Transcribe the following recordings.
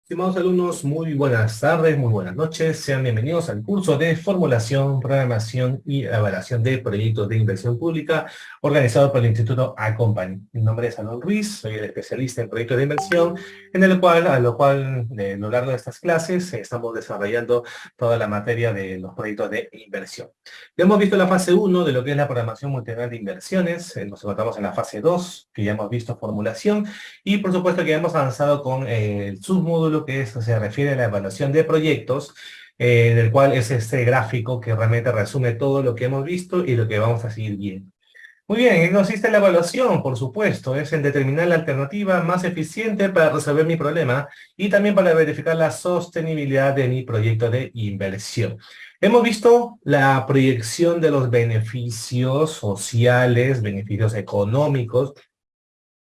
Estimados alumnos, muy buenas tardes, muy buenas noches. Sean bienvenidos al curso de formulación, programación y evaluación de proyectos de inversión pública organizado por el Instituto Acompany. Mi nombre es Alon Ruiz, soy el especialista en proyectos de inversión, a lo largo de estas clases estamos desarrollando toda la materia de los proyectos de inversión. Ya hemos visto la fase uno de lo que es la programación multinivel de inversiones, nos encontramos en la fase 2, que ya hemos visto formulación, y por supuesto que hemos avanzado con el submódulo se refiere a la evaluación de proyectos, del cual es este gráfico que realmente resume todo lo que hemos visto y lo que vamos a seguir viendo. Muy bien, ¿en qué consiste la evaluación? Por supuesto, es en determinar la alternativa más eficiente para resolver mi problema y también para verificar la sostenibilidad de mi proyecto de inversión. Hemos visto la proyección de los beneficios sociales, beneficios económicos,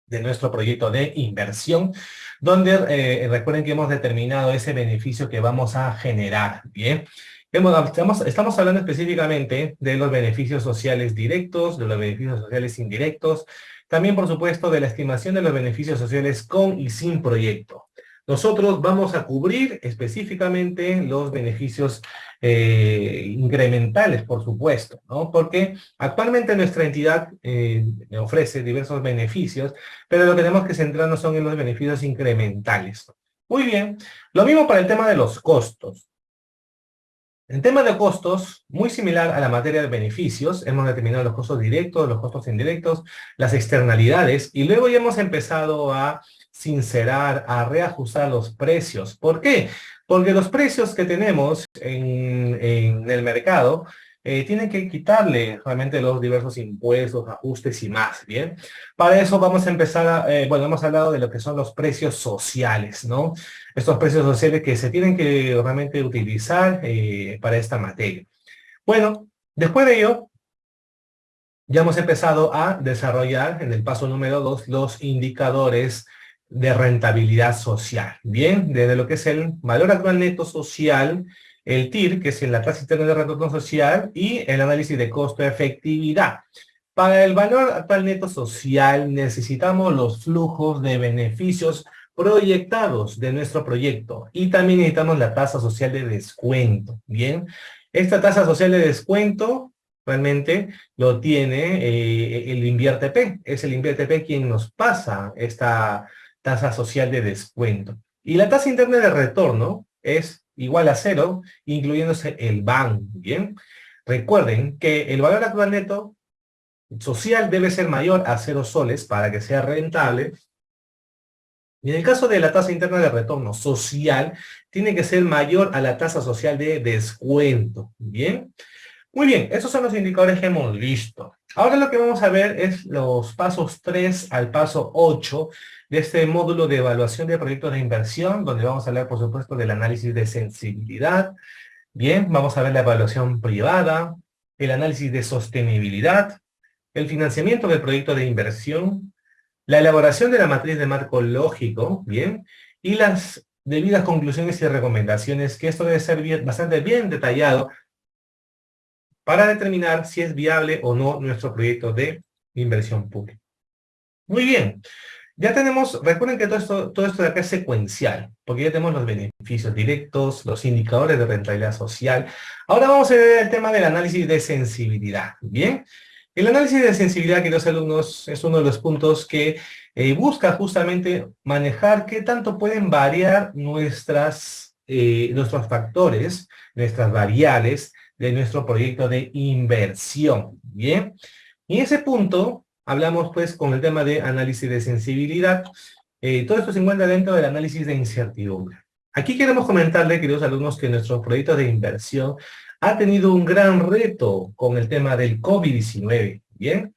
de nuestro proyecto de inversión, donde recuerden que hemos determinado ese beneficio que vamos a generar, ¿bien? Estamos hablando específicamente de los beneficios sociales directos, de los beneficios sociales indirectos, también, por supuesto, de la estimación de los beneficios sociales con y sin proyecto. Nosotros vamos a cubrir específicamente los beneficios incrementales, por supuesto, ¿no? Porque actualmente nuestra entidad ofrece diversos beneficios, pero lo que tenemos que centrarnos son en los beneficios incrementales. Muy bien, lo mismo para el tema de los costos. En tema de costos, muy similar a la materia de beneficios, hemos determinado los costos directos, los costos indirectos, las externalidades, y luego ya hemos empezado a sincerar, a reajustar los precios. ¿Por qué? Porque los precios que tenemos en el mercado tienen que quitarle realmente los diversos impuestos, ajustes y más, ¿bien? Para eso vamos a empezar bueno, hemos hablado de lo que son los precios sociales, ¿no? Estos precios sociales que se tienen que realmente utilizar para esta materia. Bueno, después de ello, ya hemos empezado a desarrollar en el paso número 2 los indicadores de rentabilidad social. Bien, desde lo que es el valor actual neto social, el TIR, que es la tasa interna de retorno social, y el análisis de costo-efectividad. Para el valor actual neto social necesitamos los flujos de beneficios proyectados de nuestro proyecto y también necesitamos la tasa social de descuento. Bien, esta tasa social de descuento realmente lo tiene el InvierteP. Es el InvierteP quien nos pasa esta tasa social de descuento. Y la tasa interna de retorno es igual a cero, incluyéndose el BAN. Bien, recuerden que el valor actual neto social debe ser mayor a 0 soles para que sea rentable. Y en el caso de la tasa interna de retorno social, tiene que ser mayor a la tasa social de descuento. ¿Bien? Muy bien, esos son los indicadores que hemos visto. Ahora lo que vamos a ver es los pasos 3 al paso 8 de este módulo de evaluación de proyectos de inversión, donde vamos a hablar, por supuesto, del análisis de sensibilidad. Bien, vamos a ver la evaluación privada, el análisis de sostenibilidad, el financiamiento del proyecto de inversión, la elaboración de la matriz de marco lógico, ¿bien? Y las debidas conclusiones y recomendaciones, que esto debe ser bastante bien detallado para determinar si es viable o no nuestro proyecto de inversión pública. Muy bien, ya tenemos, recuerden que todo esto de acá es secuencial, porque ya tenemos los beneficios directos, los indicadores de rentabilidad social. Ahora vamos a ver el tema del análisis de sensibilidad, ¿bien? El análisis de sensibilidad, queridos alumnos, es uno de los puntos que busca justamente manejar qué tanto pueden variar nuestros factores, nuestras variables de nuestro proyecto de inversión, ¿bien? Y en ese punto hablamos pues con el tema de análisis de sensibilidad. Todo esto se encuentra dentro del análisis de incertidumbre. Aquí queremos comentarle, queridos alumnos, que nuestro proyecto de inversión ha tenido un gran reto con el tema del COVID-19, ¿bien?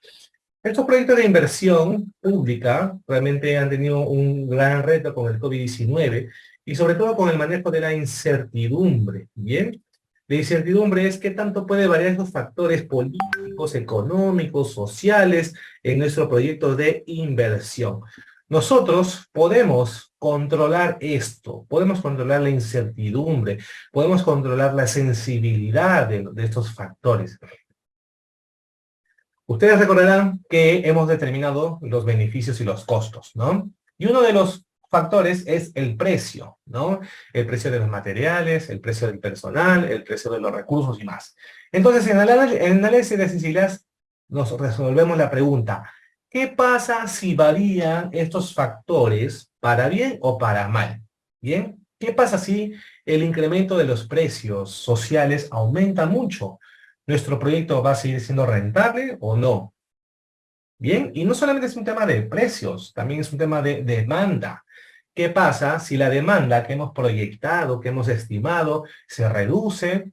Estos proyectos de inversión pública realmente han tenido un gran reto con el COVID-19 y sobre todo con el manejo de la incertidumbre, ¿bien? La incertidumbre es qué tanto puede variar esos factores políticos, económicos, sociales en nuestro proyecto de inversión. Nosotros podemos controlar esto, podemos controlar la incertidumbre, podemos controlar la sensibilidad de estos factores. Ustedes recordarán que hemos determinado los beneficios y los costos, ¿no? Y uno de los factores es el precio, ¿no? El precio de los materiales, el precio del personal, el precio de los recursos y más. Entonces, en el análisis de sensibilidad nos resolvemos la pregunta, ¿qué pasa si varían estos factores para bien o para mal? ¿Bien? ¿Qué pasa si el incremento de los precios sociales aumenta mucho? ¿Nuestro proyecto va a seguir siendo rentable o no? Bien, y no solamente es un tema de precios, también es un tema de demanda. ¿Qué pasa si la demanda que hemos proyectado, que hemos estimado, se reduce,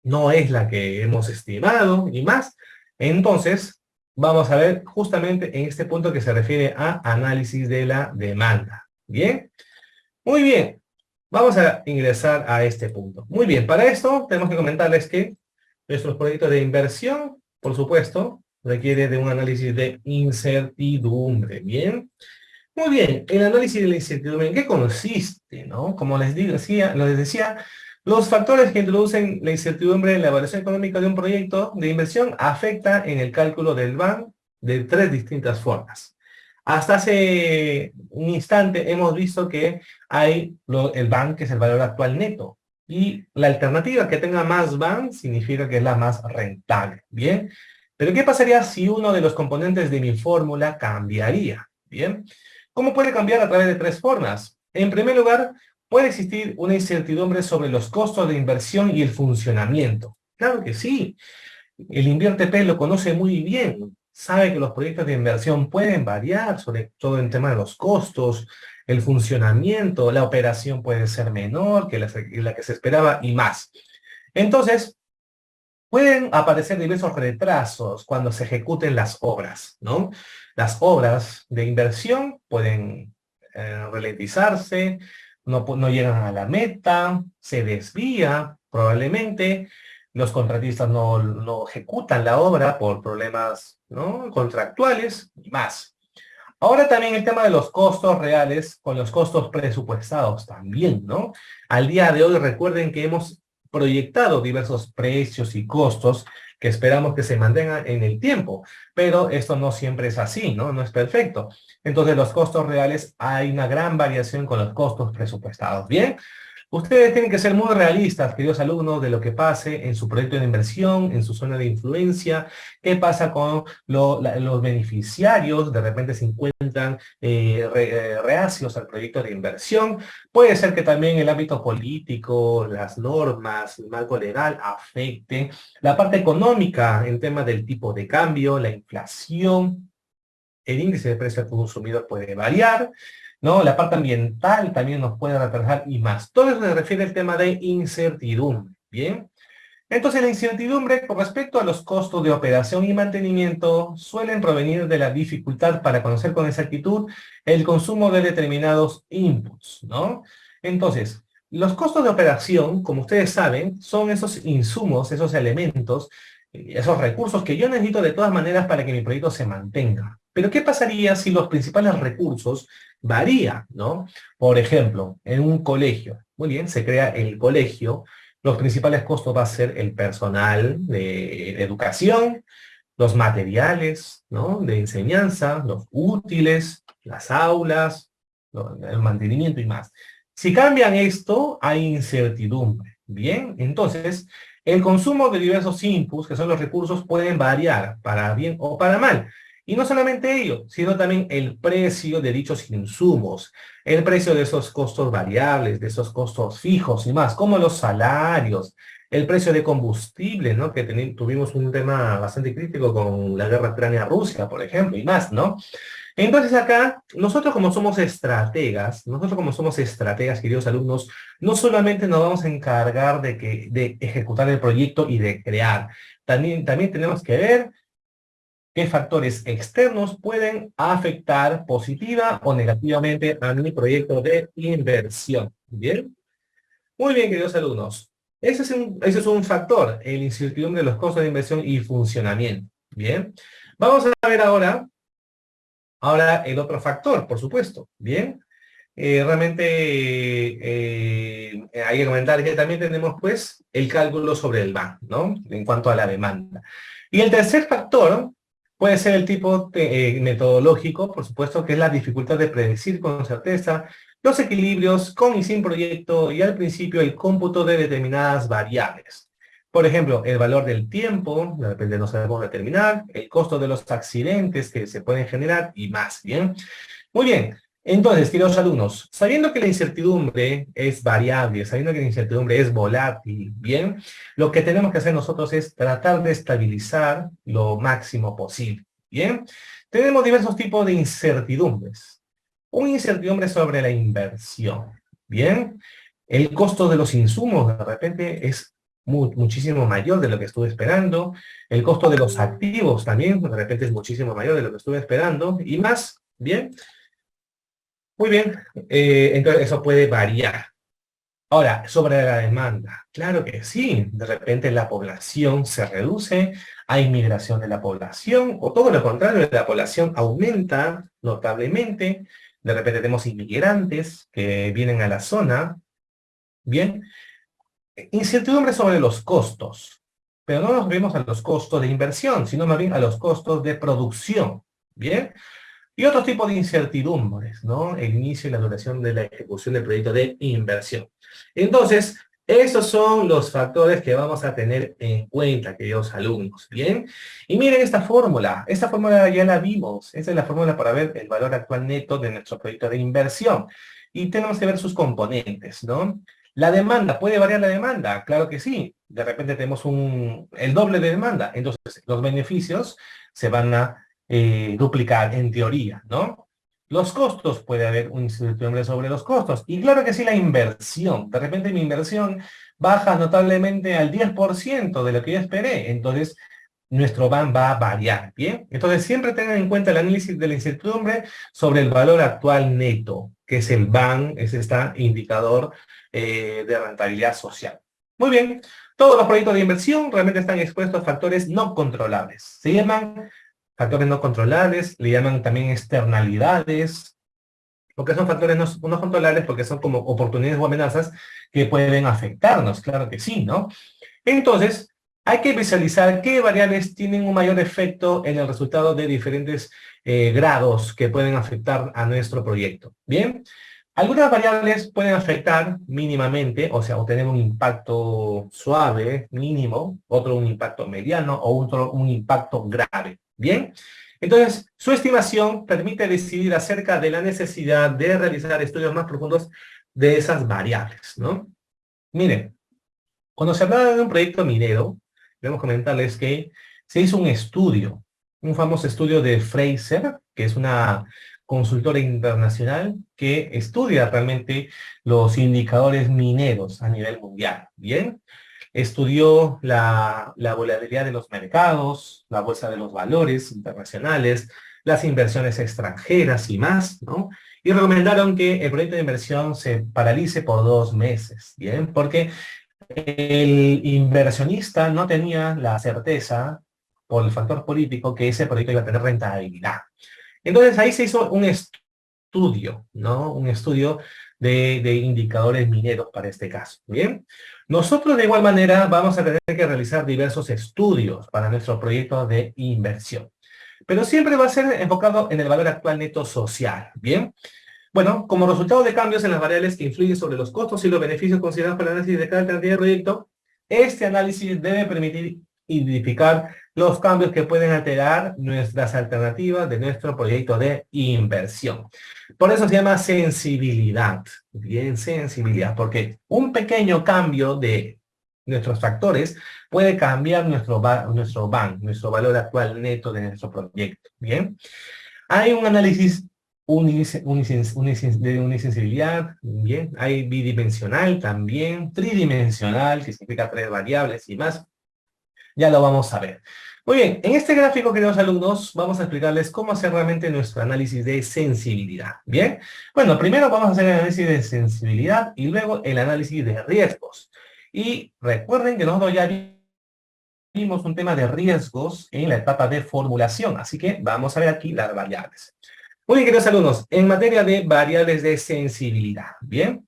no es la que hemos estimado y más? Entonces, vamos a ver justamente en este punto que se refiere a análisis de la demanda. ¿Bien? Muy bien. Vamos a ingresar a este punto. Muy bien, para esto tenemos que comentarles que nuestros proyectos de inversión, por supuesto, requiere de un análisis de incertidumbre. Bien. Muy bien, el análisis de la incertidumbre, ¿en qué consiste, no? Como les decía, los factores que introducen la incertidumbre en la evaluación económica de un proyecto de inversión afecta en el cálculo del BAN de tres distintas formas. Hasta hace un instante hemos visto que hay el BAN, que es el valor actual neto, y la alternativa que tenga más BAN significa que es la más rentable, ¿bien? Pero ¿qué pasaría si uno de los componentes de mi fórmula cambiaría? ¿Bien? ¿Cómo puede cambiar? A través de tres formas. En primer lugar, puede existir una incertidumbre sobre los costos de inversión y el funcionamiento. Claro que sí. El InvierteP lo conoce muy bien. Sabe que los proyectos de inversión pueden variar, sobre todo en tema de los costos, el funcionamiento, la operación puede ser menor que la que se esperaba y más. Entonces, pueden aparecer diversos retrasos cuando se ejecuten las obras, ¿no? Las obras de inversión pueden ralentizarse, no llegan a la meta, se desvía probablemente, los contratistas no ejecutan la obra por problemas, ¿no?, contractuales y más. Ahora también el tema de los costos reales con los costos presupuestados también, ¿no? Al día de hoy recuerden que hemos proyectado diversos precios y costos que esperamos que se mantengan en el tiempo, pero esto no siempre es así, ¿no? No es perfecto. Entonces los costos reales hay una gran variación con los costos presupuestados. Bien, ustedes tienen que ser muy realistas, queridos alumnos, de lo que pase en su proyecto de inversión, en su zona de influencia, qué pasa con los beneficiarios, de repente se encuentran reacios al proyecto de inversión. Puede ser que también el ámbito político, las normas, el marco legal afecten. La parte económica, en tema del tipo de cambio, la inflación, el índice de precio al consumidor puede variar, ¿no? La parte ambiental también nos puede retrasar y más. Todo eso se refiere al tema de incertidumbre, ¿bien? Entonces, la incertidumbre con respecto a los costos de operación y mantenimiento suelen provenir de la dificultad para conocer con exactitud el consumo de determinados inputs, ¿no? Entonces, los costos de operación, como ustedes saben, son esos insumos, esos elementos, esos recursos que yo necesito de todas maneras para que mi proyecto se mantenga. Pero, ¿qué pasaría si los principales recursos varían, ¿no? Por ejemplo, en un colegio, muy bien, se crea el colegio. Los principales costos va a ser el personal de educación, los materiales, ¿no?, de enseñanza, los útiles, las aulas, el mantenimiento y más. Si cambian esto, hay incertidumbre. Bien, entonces, el consumo de diversos inputs, que son los recursos, pueden variar para bien o para mal. Y no solamente ello, sino también el precio de dichos insumos, el precio de esos costos variables, de esos costos fijos y más, como los salarios, el precio de combustible, ¿no? Que tuvimos un tema bastante crítico con la guerra Ucrania-Rusia, por ejemplo, y más, ¿no? Entonces acá, nosotros como somos estrategas, queridos alumnos, no solamente nos vamos a encargar de ejecutar el proyecto y de crear, también tenemos que ver qué factores externos pueden afectar positiva o negativamente a mi proyecto de inversión. ¿Bien? Muy bien, queridos alumnos. Ese es un factor, el incertidumbre de los costos de inversión y funcionamiento. Bien. Vamos a ver ahora el otro factor, por supuesto. Bien. Realmente hay que comentar que también tenemos el cálculo sobre el BAN, ¿no? En cuanto a la demanda. Y el tercer factor Puede ser el tipo metodológico, por supuesto, que es la dificultad de predecir con certeza los equilibrios con y sin proyecto y al principio el cómputo de determinadas variables. Por ejemplo, el valor del tiempo, de repente no sabemos determinar, el costo de los accidentes que se pueden generar y más, ¿bien? Muy bien. Entonces, queridos alumnos, sabiendo que la incertidumbre es variable, sabiendo que la incertidumbre es volátil, ¿bien? Lo que tenemos que hacer nosotros es tratar de estabilizar lo máximo posible, ¿bien? Tenemos diversos tipos de incertidumbres. Una incertidumbre sobre la inversión, ¿bien? El costo de los insumos de repente es muchísimo mayor de lo que estuve esperando. El costo de los activos también de repente es muchísimo mayor de lo que estuve esperando y más, ¿bien? Muy bien, entonces eso puede variar. Ahora, sobre la demanda, claro que sí, de repente la población se reduce, hay migración de la población, o todo lo contrario, la población aumenta notablemente, de repente tenemos inmigrantes que vienen a la zona, bien, incertidumbre sobre los costos, pero no nos vemos a los costos de inversión, sino más bien a los costos de producción, bien. Y otro tipo de incertidumbres, ¿no? El inicio y la duración de la ejecución del proyecto de inversión. Entonces, esos son los factores que vamos a tener en cuenta, queridos alumnos, ¿bien? Y miren esta fórmula ya la vimos, esta es la fórmula para ver el valor actual neto de nuestro proyecto de inversión. Y tenemos que ver sus componentes, ¿no? La demanda, ¿puede variar la demanda? Claro que sí. De repente tenemos el doble de demanda, entonces los beneficios se van a duplicar en teoría, ¿no? Los costos, puede haber un incertidumbre sobre los costos. Y claro que sí, la inversión. De repente mi inversión baja notablemente al 10% de lo que yo esperé. Entonces, nuestro BAN va a variar, ¿bien? Entonces, siempre tengan en cuenta el análisis de la incertidumbre sobre el valor actual neto, que es el BAN, es este indicador de rentabilidad social. Muy bien. Todos los proyectos de inversión realmente están expuestos a factores no controlables. Se llaman factores no controlables, le llaman también externalidades, porque son factores no controlables porque son como oportunidades o amenazas que pueden afectarnos, claro que sí, ¿no? Entonces, hay que visualizar qué variables tienen un mayor efecto en el resultado de diferentes grados que pueden afectar a nuestro proyecto. Bien, algunas variables pueden afectar mínimamente, o sea, o tener un impacto suave, mínimo, otro un impacto mediano o otro un impacto grave. Bien, entonces su estimación permite decidir acerca de la necesidad de realizar estudios más profundos de esas variables, ¿no? Miren, cuando se hablaba de un proyecto minero, debemos comentarles que se hizo un estudio, un famoso estudio de Fraser, que es una consultora internacional que estudia realmente los indicadores mineros a nivel mundial. Bien, estudió la volatilidad de los mercados, la bolsa de los valores internacionales, las inversiones extranjeras y más, ¿no? Y recomendaron que el proyecto de inversión se paralice por 2 meses, ¿bien? Porque el inversionista no tenía la certeza, por el factor político, que ese proyecto iba a tener rentabilidad. Entonces ahí se hizo un estudio, ¿no? Un estudio de indicadores mineros para este caso, ¿bien? Nosotros de igual manera vamos a tener que realizar diversos estudios para nuestro proyecto de inversión. Pero siempre va a ser enfocado en el valor actual neto social, ¿bien? Bueno, como resultado de cambios en las variables que influyen sobre los costos y los beneficios considerados para el análisis de cada cantidad de proyecto, este análisis debe permitir identificar los cambios que pueden alterar nuestras alternativas de nuestro proyecto de inversión. Por eso se llama sensibilidad. Bien, sensibilidad, porque un pequeño cambio de nuestros factores puede cambiar nuestro BAN, nuestro valor actual neto de nuestro proyecto. Bien. Hay un análisis de unisensibilidad, bien, hay bidimensional también, tridimensional, que significa 3 variables y más, ya lo vamos a ver. Muy bien, en este gráfico, queridos alumnos, vamos a explicarles cómo hacer realmente nuestro análisis de sensibilidad, ¿bien? Bueno, primero vamos a hacer el análisis de sensibilidad y luego el análisis de riesgos. Y recuerden que nosotros ya vimos un tema de riesgos en la etapa de formulación, así que vamos a ver aquí las variables. Muy bien, queridos alumnos, en materia de variables de sensibilidad, ¿bien?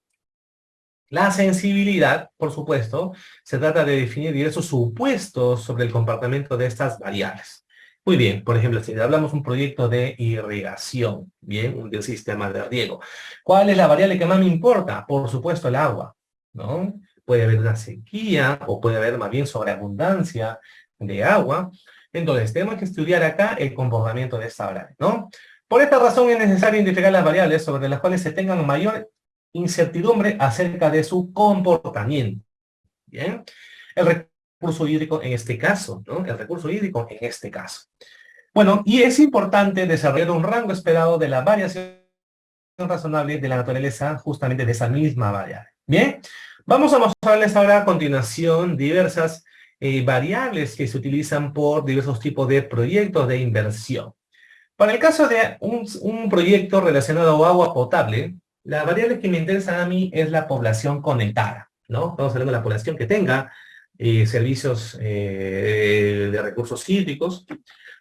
La sensibilidad, por supuesto, se trata de definir diversos supuestos sobre el comportamiento de estas variables. Muy bien, por ejemplo, si hablamos de un proyecto de irrigación, bien, un sistema de riego, ¿cuál es la variable que más me importa? Por supuesto, el agua, ¿no? Puede haber una sequía o puede haber más bien sobreabundancia de agua. Entonces, tenemos que estudiar acá el comportamiento de esta variable, ¿no? Por esta razón es necesario identificar las variables sobre las cuales se tengan mayor incertidumbre acerca de su comportamiento, ¿bien? El recurso hídrico en este caso, ¿no? El recurso hídrico en este caso. Bueno, y es importante desarrollar un rango esperado de la variación razonable de la naturaleza justamente de esa misma variable. Bien, vamos a mostrarles ahora a continuación diversas variables que se utilizan por diversos tipos de proyectos de inversión. Para el caso de un proyecto relacionado a agua potable, la variable que me interesa a mí es la población conectada, ¿no? Estamos hablando de la población que tenga servicios de recursos hídricos.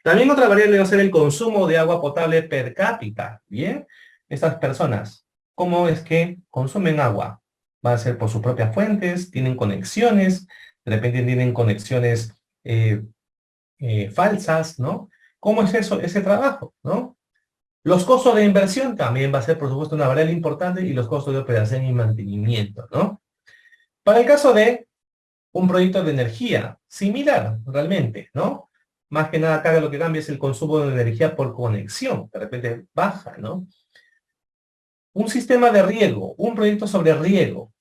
También otra variable va a ser el consumo de agua potable per cápita, ¿bien? Estas personas, ¿cómo es que consumen agua? Va a ser por sus propias fuentes, tienen conexiones, de repente tienen conexiones falsas, ¿no? ¿Cómo es eso, ese trabajo, ¿no? Los costos de inversión también va a ser, por supuesto, una variable importante y los costos de operación y mantenimiento, ¿no? Para el caso de un proyecto de energía, similar realmente, ¿no? Más que nada acá lo que cambia es el consumo de energía por conexión, de repente baja, ¿no? Un sistema de riego, un proyecto sobre riego,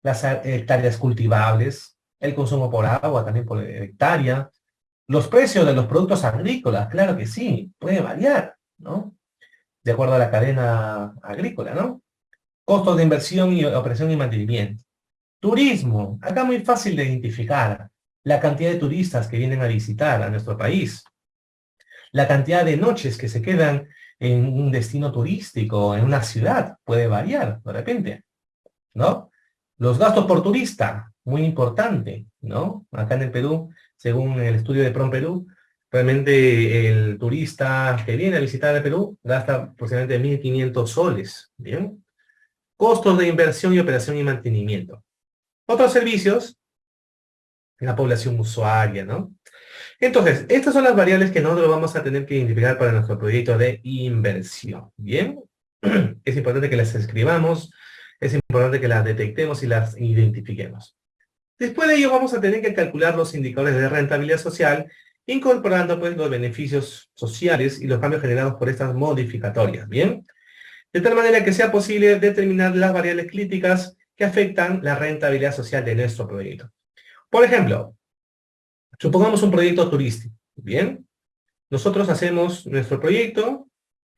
las hectáreas cultivables, el consumo por agua también por hectárea, los precios de los productos agrícolas, claro que sí, puede variar, ¿no? De acuerdo a la cadena agrícola, ¿no? Costos de inversión y operación y mantenimiento. Turismo, acá muy fácil de identificar la cantidad de turistas que vienen a visitar a nuestro país, la cantidad de noches que se quedan en un destino turístico, en una ciudad, puede variar de repente, ¿no? Los gastos por turista, muy importante, ¿no? Acá en el Perú, según el estudio de PROM Perú, realmente el turista que viene a visitar el Perú gasta aproximadamente 1.500 soles, ¿bien? Costos de inversión y operación y mantenimiento. Otros servicios, la población usuaria, ¿no? Entonces, estas son las variables que nosotros vamos a tener que identificar para nuestro proyecto de inversión, ¿bien? Es importante que las escribamos, es importante que las detectemos y las identifiquemos. Después de ello vamos a tener que calcular los indicadores de rentabilidad social, incorporando pues los beneficios sociales y los cambios generados por estas modificatorias, ¿bien? De tal manera que sea posible determinar las variables críticas que afectan la rentabilidad social de nuestro proyecto. Por ejemplo, supongamos un proyecto turístico, ¿bien? Nosotros hacemos nuestro proyecto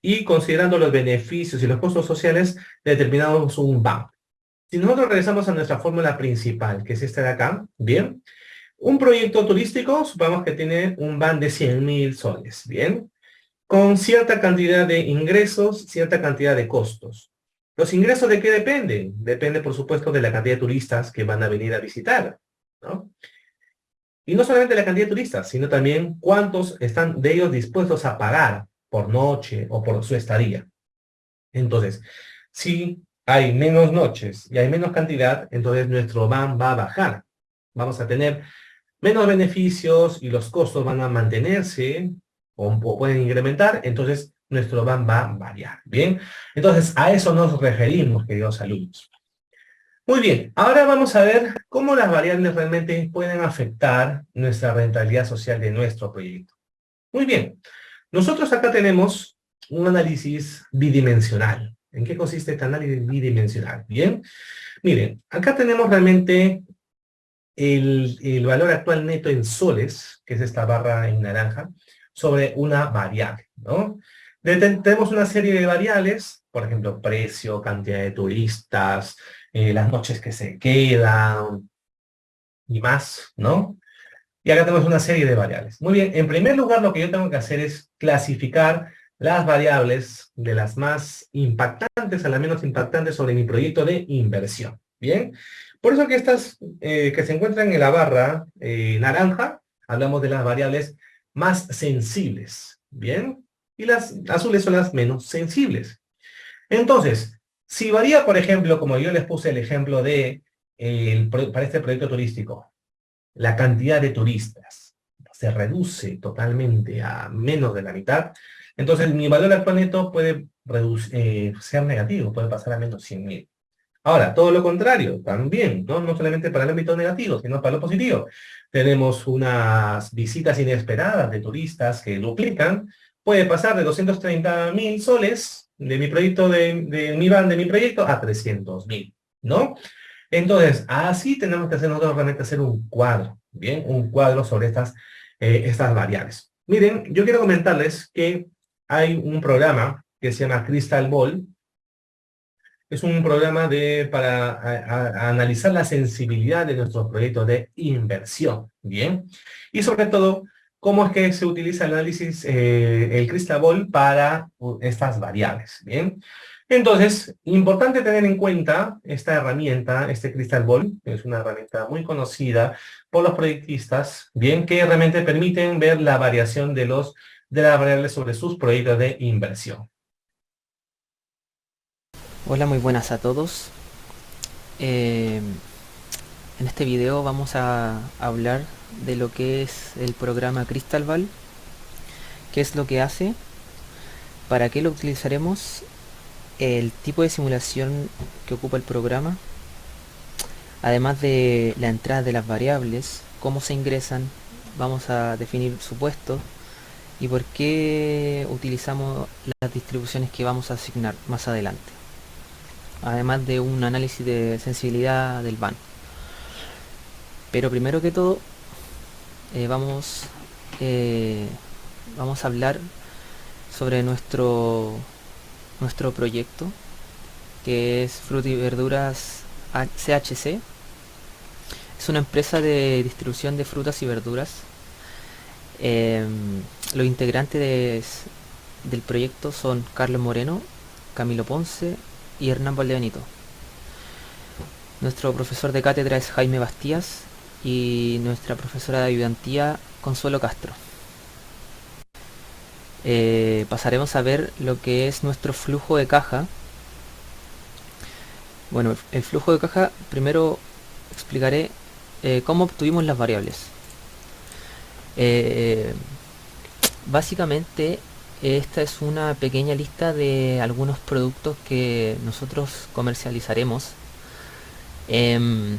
y considerando los beneficios y los costos sociales, determinamos un BAM. Si nosotros regresamos a nuestra fórmula principal, que es esta de acá, ¿bien? Un proyecto turístico, supongamos que tiene un BAM de 100.000 soles, ¿bien? Con cierta cantidad de ingresos, cierta cantidad de costos. ¿Los ingresos de qué dependen? Depende, por supuesto, de la cantidad de turistas que van a venir a visitar, ¿no? Y no solamente la cantidad de turistas, sino también cuántos están de ellos dispuestos a pagar por noche o por su estadía. Entonces, si hay menos noches y hay menos cantidad, entonces nuestro BAM va a bajar. Vamos a tener menos beneficios y los costos van a mantenerse o pueden incrementar, entonces nuestro BAM va a variar. Bien, entonces a eso nos referimos, queridos alumnos. Muy bien, ahora vamos a ver cómo las variables realmente pueden afectar nuestra rentabilidad social de nuestro proyecto. Muy bien, nosotros acá tenemos un análisis bidimensional. ¿En qué consiste este análisis bidimensional? Bien, miren, acá tenemos realmente el valor actual neto en soles, que es esta barra en naranja, sobre una variable, ¿no? Tenemos una serie de variables, por ejemplo, precio, cantidad de turistas, las noches que se quedan y más, ¿no? Y acá tenemos una serie de variables. Muy bien, en primer lugar lo que yo tengo que hacer es clasificar las variables de las más impactantes a las menos impactantes sobre mi proyecto de inversión. Bien, por eso que estas que se encuentran en la barra naranja, hablamos de las variables más sensibles. Bien, y las azules son las menos sensibles. Entonces, si varía, por ejemplo, como yo les puse el ejemplo de para este proyecto turístico, la cantidad de turistas. se reduce totalmente a menos de la mitad, entonces mi valor actual neto puede ser negativo, puede pasar a menos 100.000. Ahora, todo lo contrario, también, ¿no? No solamente para el ámbito negativo, sino para lo positivo. Tenemos unas visitas inesperadas de turistas que duplican. Puede pasar de 230.000 soles de mi proyecto, de mi van, de mi proyecto, a 300.000, ¿no? Entonces, así tenemos que hacer nosotros realmente hacer un cuadro, ¿bien? Un cuadro sobre estas variables. Miren, yo quiero comentarles que hay un programa que se llama Crystal Ball. Es un programa para analizar la sensibilidad de nuestros proyectos de inversión, ¿bien? Y sobre todo, cómo es que se utiliza el análisis, el Crystal Ball para estas variables, ¿bien? Entonces, importante tener en cuenta esta herramienta, este Crystal Ball, que es una herramienta muy conocida por los proyectistas, ¿bien? Que realmente permiten ver la variación de las variables sobre sus proyectos de inversión. Hola, muy buenas a todos. En este video vamos a hablar de lo que es el programa Crystal Ball, qué es lo que hace, para qué lo utilizaremos, el tipo de simulación que ocupa el programa, además de la entrada de las variables, cómo se ingresan, vamos a definir supuestos y por qué utilizamos las distribuciones que vamos a asignar más adelante, además de un análisis de sensibilidad del van. Pero primero que todo, eh, vamos, eh, vamos a hablar sobre nuestro proyecto, que es Frutas y Verduras CHC. Es una empresa de distribución de frutas y verduras. Los integrantes del proyecto son Carlos Moreno, Camilo Ponce y Hernán Valdebenito. Nuestro profesor de cátedra es Jaime Bastías y nuestra profesora de ayudantía Consuelo Castro. Pasaremos a ver lo que es nuestro flujo de caja. Bueno, el flujo de caja, primero explicaré cómo obtuvimos las variables. Básicamente, esta es una pequeña lista de algunos productos que nosotros comercializaremos,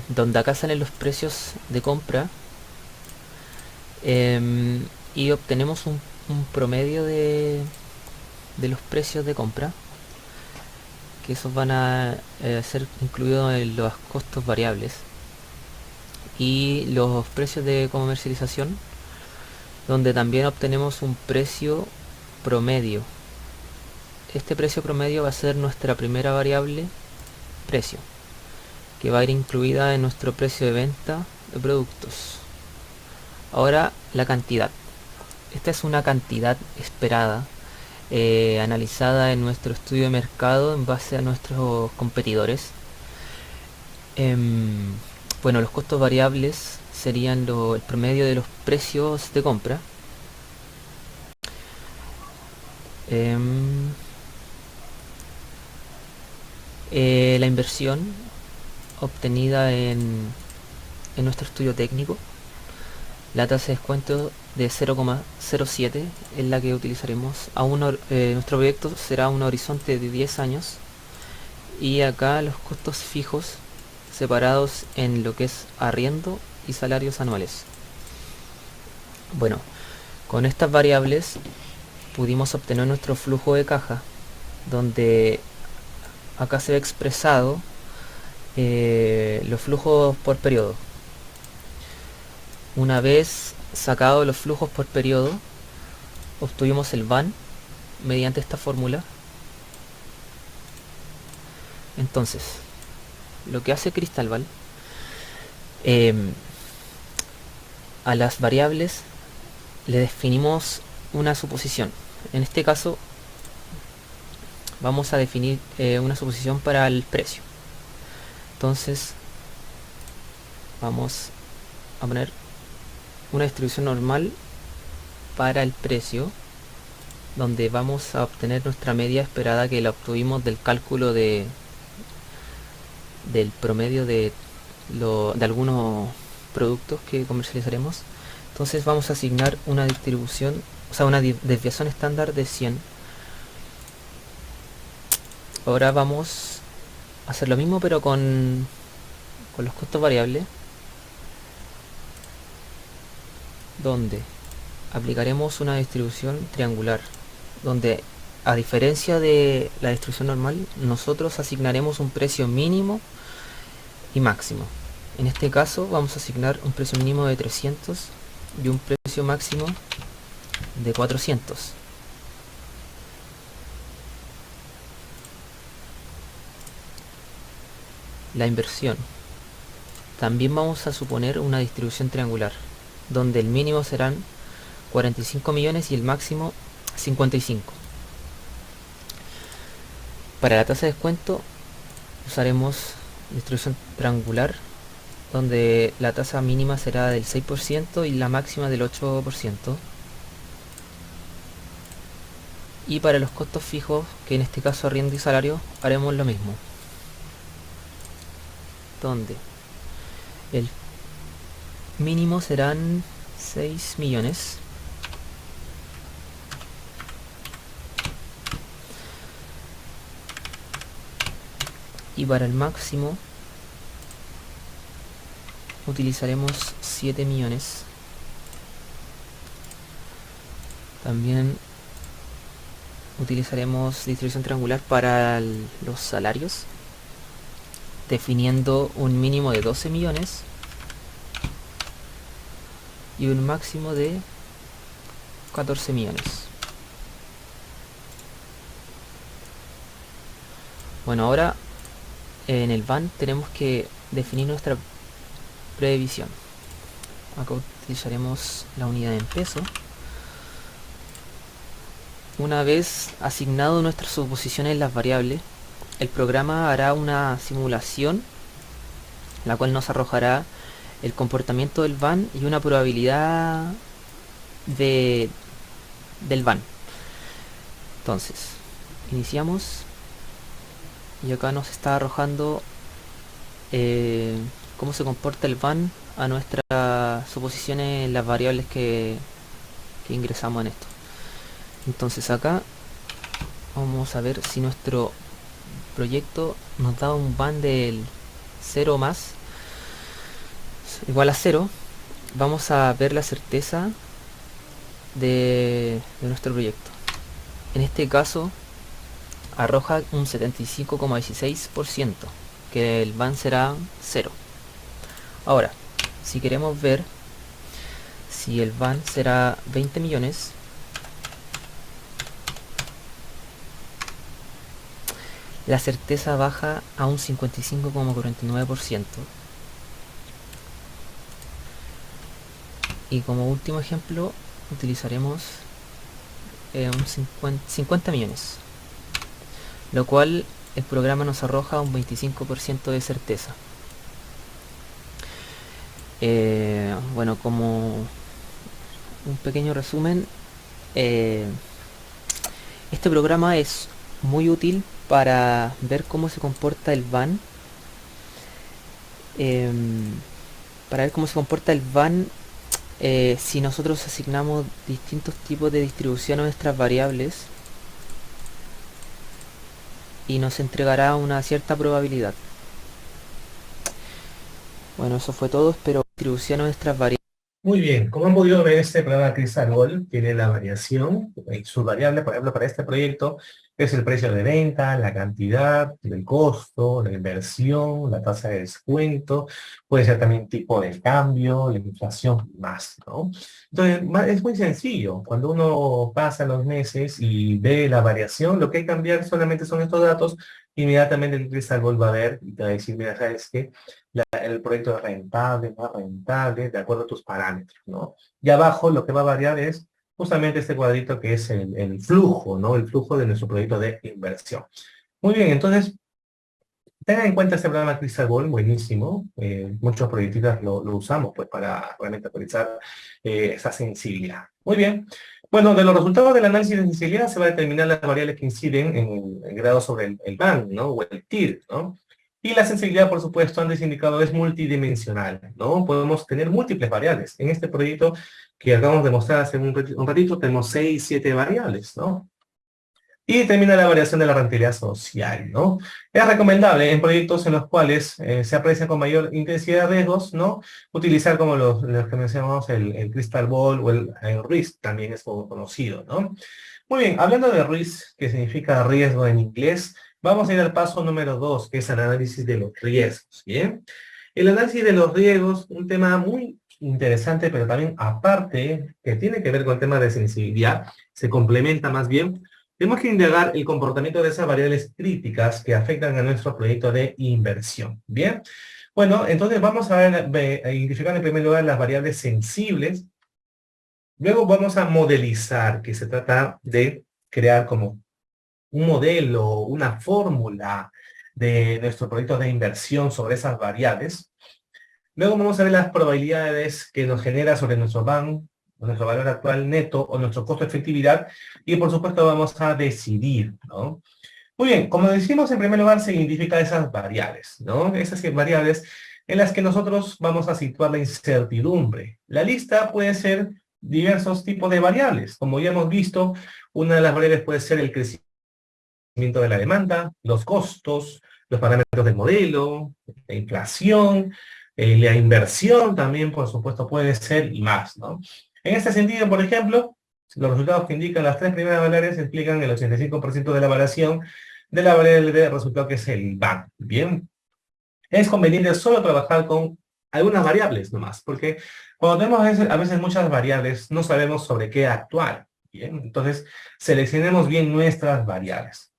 donde acá salen los precios de compra, y obtenemos un promedio de los precios de compra, que esos van a ser incluidos en los costos variables, y los precios de comercialización, donde también obtenemos un precio promedio. Este precio promedio va a ser nuestra primera variable, precio, que va a ir incluida en nuestro precio de venta de productos. Ahora, la cantidad. Esta es una cantidad esperada, analizada en nuestro estudio de mercado en base a nuestros competidores. Bueno, los costos variables serían el promedio de los precios de compra. La inversión obtenida en nuestro estudio técnico. La tasa de descuento de 0,07 es la que utilizaremos. Nuestro proyecto será un horizonte de 10 años. Y acá los costos fijos separados en lo que es arriendo y salarios anuales. Bueno, con estas variables pudimos obtener nuestro flujo de caja, donde acá se ve expresado los flujos por periodo. Una vez sacados los flujos por periodo, obtuvimos el van mediante esta fórmula. Entonces, lo que hace Crystal Ball, a las variables le definimos una suposición. En este caso vamos a definir una suposición para el precio. Entonces vamos a poner una distribución normal para el precio, donde vamos a obtener nuestra media esperada, que la obtuvimos del cálculo del promedio de algunos productos que comercializaremos. Entonces vamos a asignar una distribución, o sea, una desviación estándar de 100. Ahora vamos a hacer lo mismo pero con los costos variables, donde aplicaremos una distribución triangular, donde a diferencia de la distribución normal, nosotros asignaremos un precio mínimo y máximo. En este caso vamos a asignar un precio mínimo de 300 y un precio máximo de 400. La inversión. También vamos a suponer una distribución triangular, donde el mínimo serán 45 millones y el máximo 55. Para la tasa de descuento usaremos distribución triangular, donde la tasa mínima será del 6% y la máxima del 8%. Y para los costos fijos, que en este caso arriendo y salario, haremos lo mismo, donde el mínimo serán 6 millones y para el máximo utilizaremos 7 millones. También utilizaremos distribución triangular para los salarios, definiendo un mínimo de 12 millones y un máximo de 14 millones. Bueno, ahora en el BAN tenemos que definir nuestra previsión. Acá utilizaremos la unidad en peso. Una vez asignado nuestras suposiciones en las variables, el programa hará una simulación, la cual nos arrojará el comportamiento del BAN y una probabilidad del BAN. Entonces, iniciamos y acá nos está arrojando cómo se comporta el BAN a nuestras suposiciones en las variables que ingresamos en esto. Entonces acá vamos a ver si nuestro proyecto nos da un BAN del 0 más igual a 0. Vamos a ver la certeza de nuestro proyecto. En este caso arroja un 75,16%, que el BAN será 0. Ahora, si queremos ver si el BAN será 20 millones, la certeza baja a un 55,49%. Y como último ejemplo utilizaremos un 50 millones, lo cual el programa nos arroja un 25% de certeza. Bueno, como un pequeño resumen, este programa es muy útil para ver cómo se comporta el BAN, si nosotros asignamos distintos tipos de distribución a nuestras variables, y nos entregará una cierta probabilidad. Bueno, eso fue todo. Espero distribución a nuestras variables. Muy bien, como han podido ver, este programa Crystal Ball tiene la variación, sus variables, por ejemplo, para este proyecto es el precio de venta, la cantidad, el costo, la inversión, la tasa de descuento, puede ser también tipo de cambio, la inflación, más, ¿no? Entonces, es muy sencillo. Cuando uno pasa los meses y ve la variación, lo que hay que cambiar solamente son estos datos. Inmediatamente el Crystal Ball va a ver y te va a decir, mira, ¿sabes qué? El proyecto es rentable, más rentable, de acuerdo a tus parámetros, ¿no? Y abajo lo que va a variar es justamente este cuadrito que es el flujo, ¿no? El flujo de nuestro proyecto de inversión. Muy bien, entonces, tengan en cuenta este programa Crystal Ball, buenísimo. Muchos proyectistas lo usamos pues para realmente actualizar esa sensibilidad. Muy bien. Bueno, de los resultados del análisis de sensibilidad se va a determinar las variables que inciden en el grado sobre el BAN, ¿no? O el TIR, ¿no? Y la sensibilidad, por supuesto, antes indicado, es multidimensional, ¿no? Podemos tener múltiples variables. En este proyecto que acabamos de mostrar hace un ratito, tenemos 6, 7 variables, ¿no? Y termina la variación de la rentabilidad social, ¿no? Es recomendable en proyectos en los cuales se aprecia con mayor intensidad de riesgos, ¿no? Utilizar como los que mencionamos el Crystal Ball o el RISC, también es conocido, ¿no? Muy bien, hablando de RISC, que significa riesgo en inglés, vamos a ir al paso número 2, que es el análisis de los riesgos, ¿bien? El análisis de los riesgos, un tema muy interesante, pero también aparte, que tiene que ver con el tema de sensibilidad, se complementa más bien. Tenemos que indagar el comportamiento de esas variables críticas que afectan a nuestro proyecto de inversión. ¿Bien? Bueno, entonces vamos a a identificar en primer lugar las variables sensibles. Luego vamos a modelizar, que se trata de crear como un modelo, una fórmula de nuestro proyecto de inversión sobre esas variables. Luego vamos a ver las probabilidades que nos genera sobre nuestro BAN, o nuestro valor actual neto, o nuestro costo de efectividad, y por supuesto vamos a decidir, ¿no? Muy bien, como decimos, en primer lugar se identifica esas variables, ¿no? Esas variables en las que nosotros vamos a situar la incertidumbre. La lista puede ser diversos tipos de variables. Como ya hemos visto, una de las variables puede ser el crecimiento de la demanda, los costos, los parámetros del modelo, la inflación, la inversión también, por supuesto, puede ser y más, ¿no? En este sentido, por ejemplo, los resultados que indican las tres primeras variables explican el 85% de la variación de la variable de resultado que es el BAN. Bien, es conveniente solo trabajar con algunas variables nomás, porque cuando tenemos a veces muchas variables, no sabemos sobre qué actuar. Bien, entonces seleccionemos bien nuestras variables.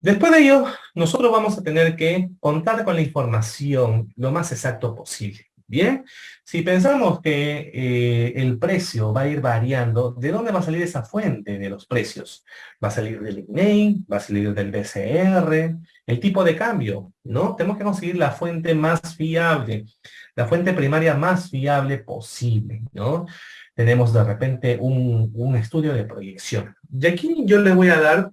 Después de ello, nosotros vamos a tener que contar con la información lo más exacto posible. Bien, si pensamos que el precio va a ir variando, ¿de dónde va a salir esa fuente de los precios? ¿Va a salir del INEI? ¿Va a salir del BCR? El tipo de cambio, ¿no? Tenemos que conseguir la fuente más fiable, la fuente primaria más fiable posible, ¿no? Tenemos de repente un estudio de proyección. Y aquí yo les voy a dar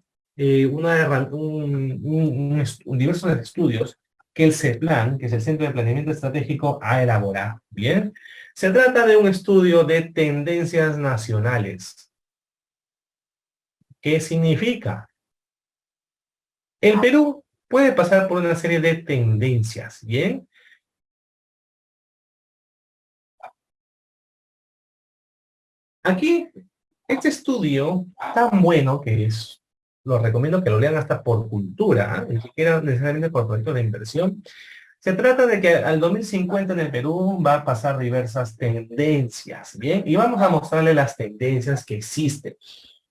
diversos estudios que el CEPLAN, que es el Centro de Planeamiento Estratégico, ha elaborado. Bien, se trata de un estudio de tendencias nacionales. ¿Qué significa? El Perú puede pasar por una serie de tendencias, ¿bien? Aquí, este estudio tan bueno que es, lo recomiendo que lo lean hasta por cultura, ni siquiera necesariamente por proyectos de inversión. Se trata de que al 2050 en el Perú va a pasar diversas tendencias, ¿bien? Y vamos a mostrarle las tendencias que existen.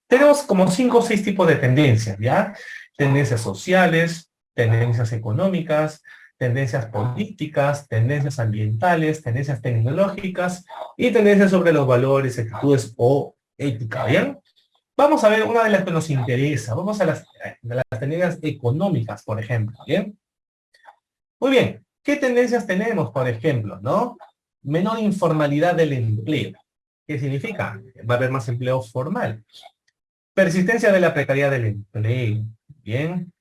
Tenemos como 5 o 6 tipos de tendencias, ¿ya? Tendencias sociales, tendencias económicas, tendencias políticas, tendencias ambientales, tendencias tecnológicas y tendencias sobre los valores, actitudes o ética, ¿bien? Vamos a ver una de las que nos interesa. Vamos a las tendencias económicas, por ejemplo, ¿bien? Muy bien. ¿Qué tendencias tenemos, por ejemplo, no? Menor informalidad del empleo. ¿Qué significa? Va a haber más empleo formal. Persistencia de la precariedad del empleo. Bien.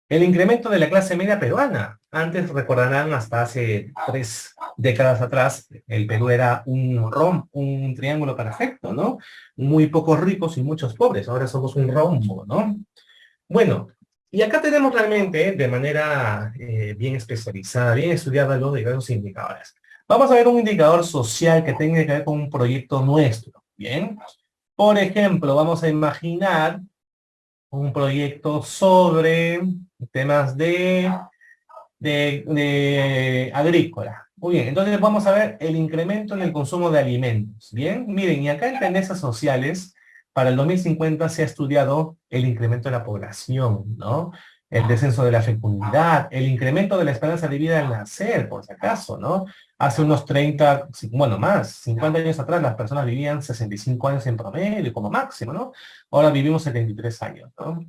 El incremento de la clase media peruana. Antes, recordarán, hasta hace 3 décadas atrás, el Perú era un triángulo perfecto, ¿no? Muy pocos ricos y muchos pobres. Ahora somos un rombo, ¿no? Bueno, y acá tenemos realmente, de manera bien especializada, bien estudiada, los diversos indicadores. Vamos a ver un indicador social que tenga que ver con un proyecto nuestro, ¿bien? Por ejemplo, vamos a imaginar un proyecto sobre temas de agrícola. Muy bien, entonces vamos a ver el incremento en el consumo de alimentos. Bien, miren, y acá en tendencias sociales, para el 2050 se ha estudiado el incremento de la población, ¿no? El descenso de la fecundidad, el incremento de la esperanza de vida al nacer, por si acaso, ¿no? Hace unos 30, bueno, más, 50 años atrás las personas vivían 65 años en promedio, como máximo, ¿no? Ahora vivimos 73 años, ¿no?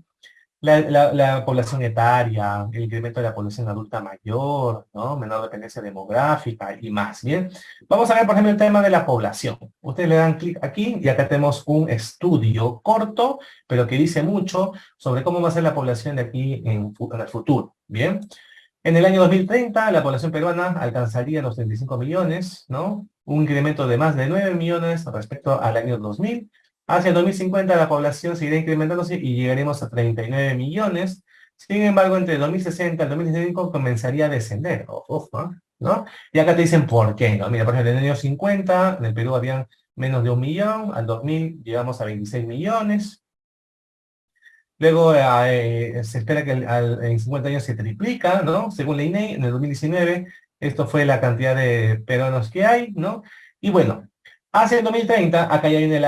La población etaria, el incremento de la población adulta mayor, ¿no? Menor dependencia demográfica y más. Bien, vamos a ver, por ejemplo, el tema de la población. Ustedes le dan clic aquí y acá tenemos un estudio corto, pero que dice mucho sobre cómo va a ser la población de aquí en el futuro. Bien, En el año 2030, la población peruana alcanzaría los 35 millones, ¿no? Un incremento de más de 9 millones respecto al año 2000. Hacia el 2050, la población seguirá incrementándose y llegaremos a 39 millones. Sin embargo, entre el 2060 y el 2065 comenzaría a descender. Ojo, ¿no? Y acá te dicen por qué, ¿no? Mira, por ejemplo, en el año 50, en el Perú habían menos de 1 millón, al 2000 llegamos a 26 millones. Luego se espera que en 50 años se triplica, ¿no? Según la INEI, en el 2019, esto fue la cantidad de peruanos que hay, ¿no? Y bueno, hacia el 2030, acá ya viene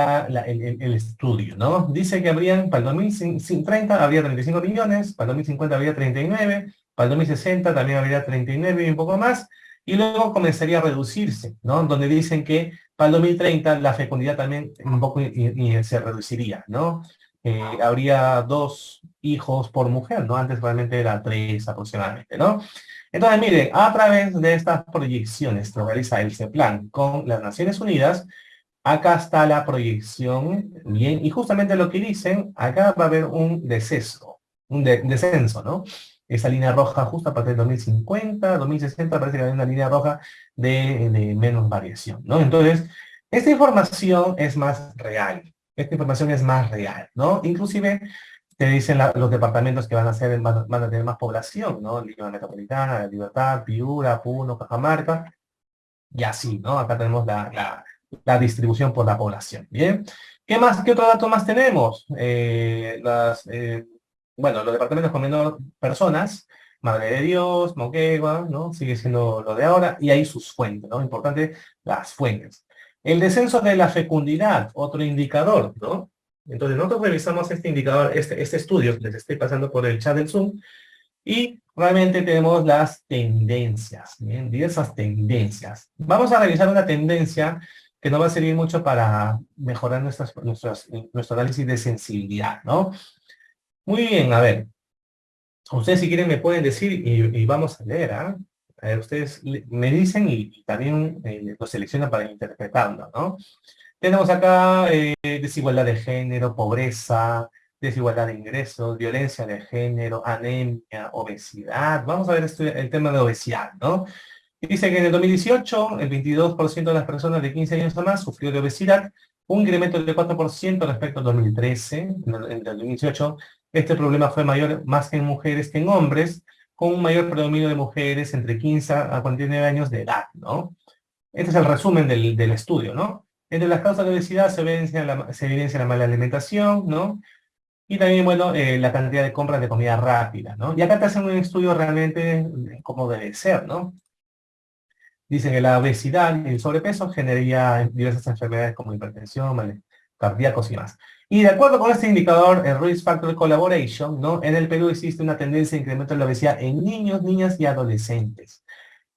el estudio, ¿no? Dice que habrían, para el 2030 habría 35 millones, para el 2050 habría 39, para el 2060 también habría 39 y un poco más, y luego comenzaría a reducirse, ¿no? Donde dicen que para el 2030 la fecundidad también un poco se reduciría, ¿no? Habría 2 hijos por mujer, ¿no? Antes realmente era 3 aproximadamente, ¿no? Entonces, miren, a través de estas proyecciones que realiza el CEPLAN con las Naciones Unidas, acá está la proyección, bien, y justamente lo que dicen, acá va a haber un deceso, descenso, ¿no? Esa línea roja justo a partir del 2050, 2060, parece que hay una línea roja de menos variación, ¿no? Entonces, esta información es más real. Esta información es más real, ¿no? Inclusive te dicen los departamentos que van a tener más población, ¿no? Lima Metropolitana, Libertad, Piura, Puno, Cajamarca, y así, ¿no? Acá tenemos la distribución por la población, ¿bien? ¿Qué más, qué otro dato más tenemos? Bueno, los departamentos con menor personas, Madre de Dios, Moquegua, ¿no? Sigue siendo lo de ahora, y ahí sus fuentes, ¿no? Importante, las fuentes. El descenso de la fecundidad, otro indicador, ¿no? Entonces, nosotros revisamos este indicador, este estudio que les estoy pasando por el chat del Zoom, y realmente tenemos las tendencias, ¿bien? Diversas tendencias. Vamos a revisar una tendencia que nos va a servir mucho para mejorar nuestro análisis de sensibilidad, ¿no? Muy bien, a ver. Ustedes si quieren me pueden decir y vamos a leer, ¿ah? A ver, ustedes me dicen y también lo seleccionan para interpretarlo, ¿no? Tenemos acá desigualdad de género, pobreza, desigualdad de ingresos, violencia de género, anemia, obesidad. Vamos a ver el tema de obesidad, ¿no? Y dice que en el 2018 el 22% de las personas de 15 años o más sufrió de obesidad, un incremento de 4% respecto al 2013. En el 2018 este problema fue mayor más que en mujeres que en hombres, con un mayor predominio de mujeres entre 15 a 49 años de edad, ¿no? Este es el resumen del estudio, ¿no? Entre las causas de obesidad se evidencia la mala alimentación, ¿no? Y también, bueno, la cantidad de compras de comida rápida, ¿no? Y acá te hacen un estudio realmente cómo debe ser, ¿no? Dicen que la obesidad y el sobrepeso generaría diversas enfermedades como hipertensión, males cardíacos y más. Y de acuerdo con este indicador, el Risk Factor Collaboration, ¿no? En el Perú existe una tendencia a incremento de la obesidad en niños, niñas y adolescentes.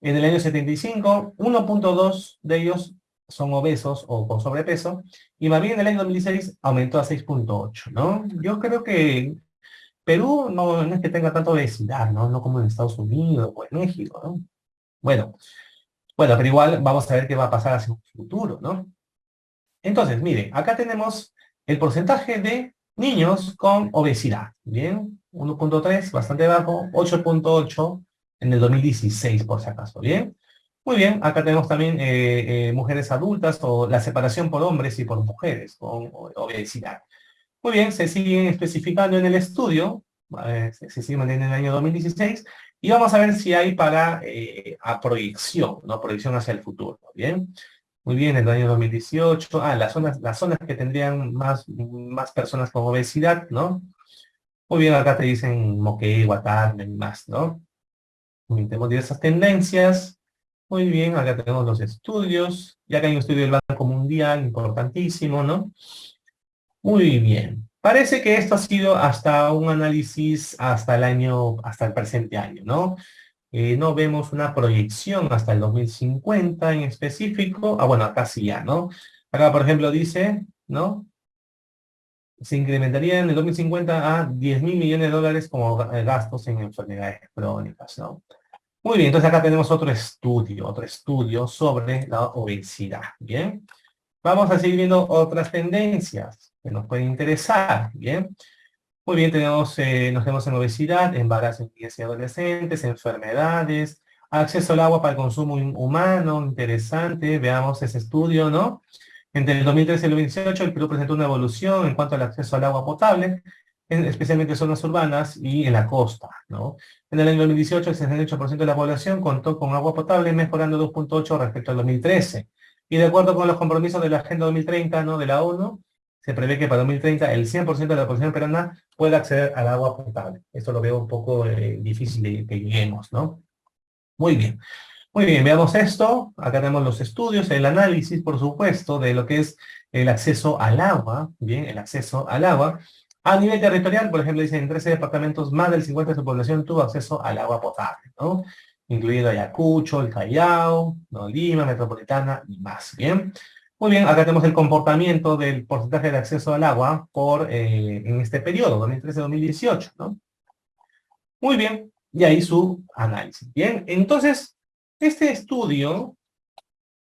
En el año 75, 1.2 de ellos son obesos o con sobrepeso, y más bien en el año 2016 aumentó a 6.8, ¿no? Yo creo que Perú no es que tenga tanta obesidad, ¿no? No como en Estados Unidos o en México, ¿no? Bueno, pero igual vamos a ver qué va a pasar hacia un futuro, ¿no? Entonces, miren, acá tenemos el porcentaje de niños con obesidad, ¿bien? 1.3, bastante bajo, 8.8 en el 2016, por si acaso, ¿bien? Muy bien, acá tenemos también mujeres adultas o la separación por hombres y por mujeres con obesidad. Muy bien, se siguen especificando en el estudio, se sigue manteniendo en el año 2016, y vamos a ver si hay para a proyección, ¿no? Proyección hacia el futuro, ¿bien? Muy bien, en el año 2018, las zonas que tendrían más personas con obesidad, ¿no? Muy bien, acá te dicen Moquegua, Tarma y más, ¿no? Muy bien, tenemos diversas tendencias. Muy bien, acá tenemos los estudios. Y acá hay un estudio del Banco Mundial, importantísimo, ¿no? Muy bien. Parece que esto ha sido hasta un análisis hasta el presente año, ¿no? No vemos una proyección hasta el 2050 en específico. Ah, bueno, acá sí ya, ¿no? Acá, por ejemplo, dice, ¿no? Se incrementaría en el 2050 a 10 mil millones de dólares como gastos en enfermedades crónicas, ¿no? Muy bien, entonces acá tenemos otro estudio sobre la obesidad, ¿bien? Vamos a seguir viendo otras tendencias que nos pueden interesar, ¿bien? Muy bien, nos vemos en obesidad, embarazo en niñas y adolescentes, enfermedades, acceso al agua para el consumo humano, interesante, veamos ese estudio, ¿no? Entre el 2013 y el 2018, el Perú presentó una evolución en cuanto al acceso al agua potable, especialmente en zonas urbanas y en la costa, ¿no? En el año 2018, el 68% de la población contó con agua potable, mejorando 2,8 respecto al 2013. Y de acuerdo con los compromisos de la Agenda 2030, ¿no?, de la ONU, se prevé que para 2030 el 100% de la población peruana pueda acceder al agua potable. Esto lo veo un poco difícil de que lleguemos, ¿no? Muy bien. Muy bien, veamos esto. Acá tenemos los estudios, el análisis, por supuesto, de lo que es el acceso al agua. Bien, el acceso al agua. A nivel territorial, por ejemplo, dicen en 13 departamentos, más del 50% de su población tuvo acceso al agua potable, ¿no? Incluido Ayacucho, el Callao, ¿no?, Lima, Metropolitana y más. Bien. Muy bien, acá tenemos el comportamiento del porcentaje de acceso al agua en este periodo, 2013-2018, ¿no? Muy bien, y ahí su análisis. Bien, entonces, este estudio,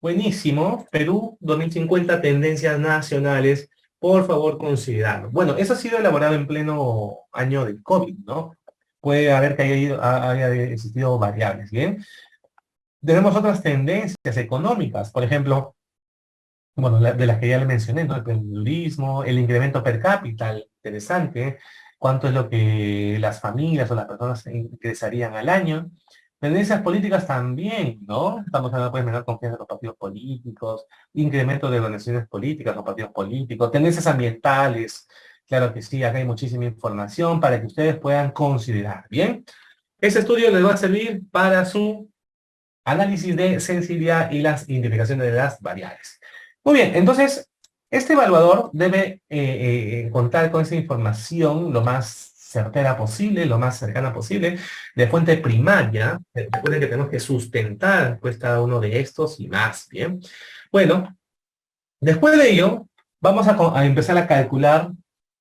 buenísimo, Perú 2050, tendencias nacionales, por favor considerarlo. Bueno, eso ha sido elaborado en pleno año del COVID, ¿no? Puede haber que haya existido variables, ¿bien? Tenemos otras tendencias económicas, por ejemplo, bueno, de las que ya le mencioné, ¿no? El turismo, el incremento per cápita, interesante, cuánto es lo que las familias o las personas ingresarían al año. Tendencias políticas también, ¿no? Estamos hablando de menor confianza en los partidos políticos, incremento de organizaciones políticas o partidos políticos, tendencias ambientales, claro que sí, acá hay muchísima información para que ustedes puedan considerar, ¿bien? Este estudio les va a servir para su análisis de sensibilidad y las identificaciones de las variables. Muy bien, entonces, este evaluador debe contar con esa información lo más certera posible, lo más cercana posible, de fuente primaria. Recuerden que tenemos que sustentar pues cada uno de estos y más, ¿bien? Bueno, después de ello, vamos a empezar a calcular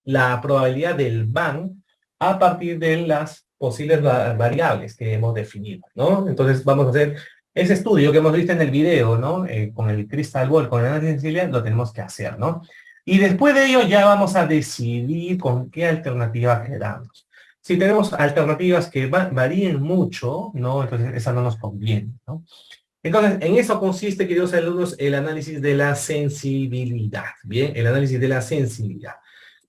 la probabilidad del BAN a partir de las posibles variables que hemos definido, ¿no? Entonces vamos a hacer ese estudio que hemos visto en el video, ¿no? Con el Crystal Ball, con el análisis de sensibilidad, lo tenemos que hacer, ¿no? Y después de ello ya vamos a decidir con qué alternativa quedamos. Si tenemos alternativas que varíen mucho, ¿no? Entonces esa no nos conviene, ¿no? Entonces, en eso consiste, queridos alumnos, el análisis de la sensibilidad. Bien, el análisis de la sensibilidad.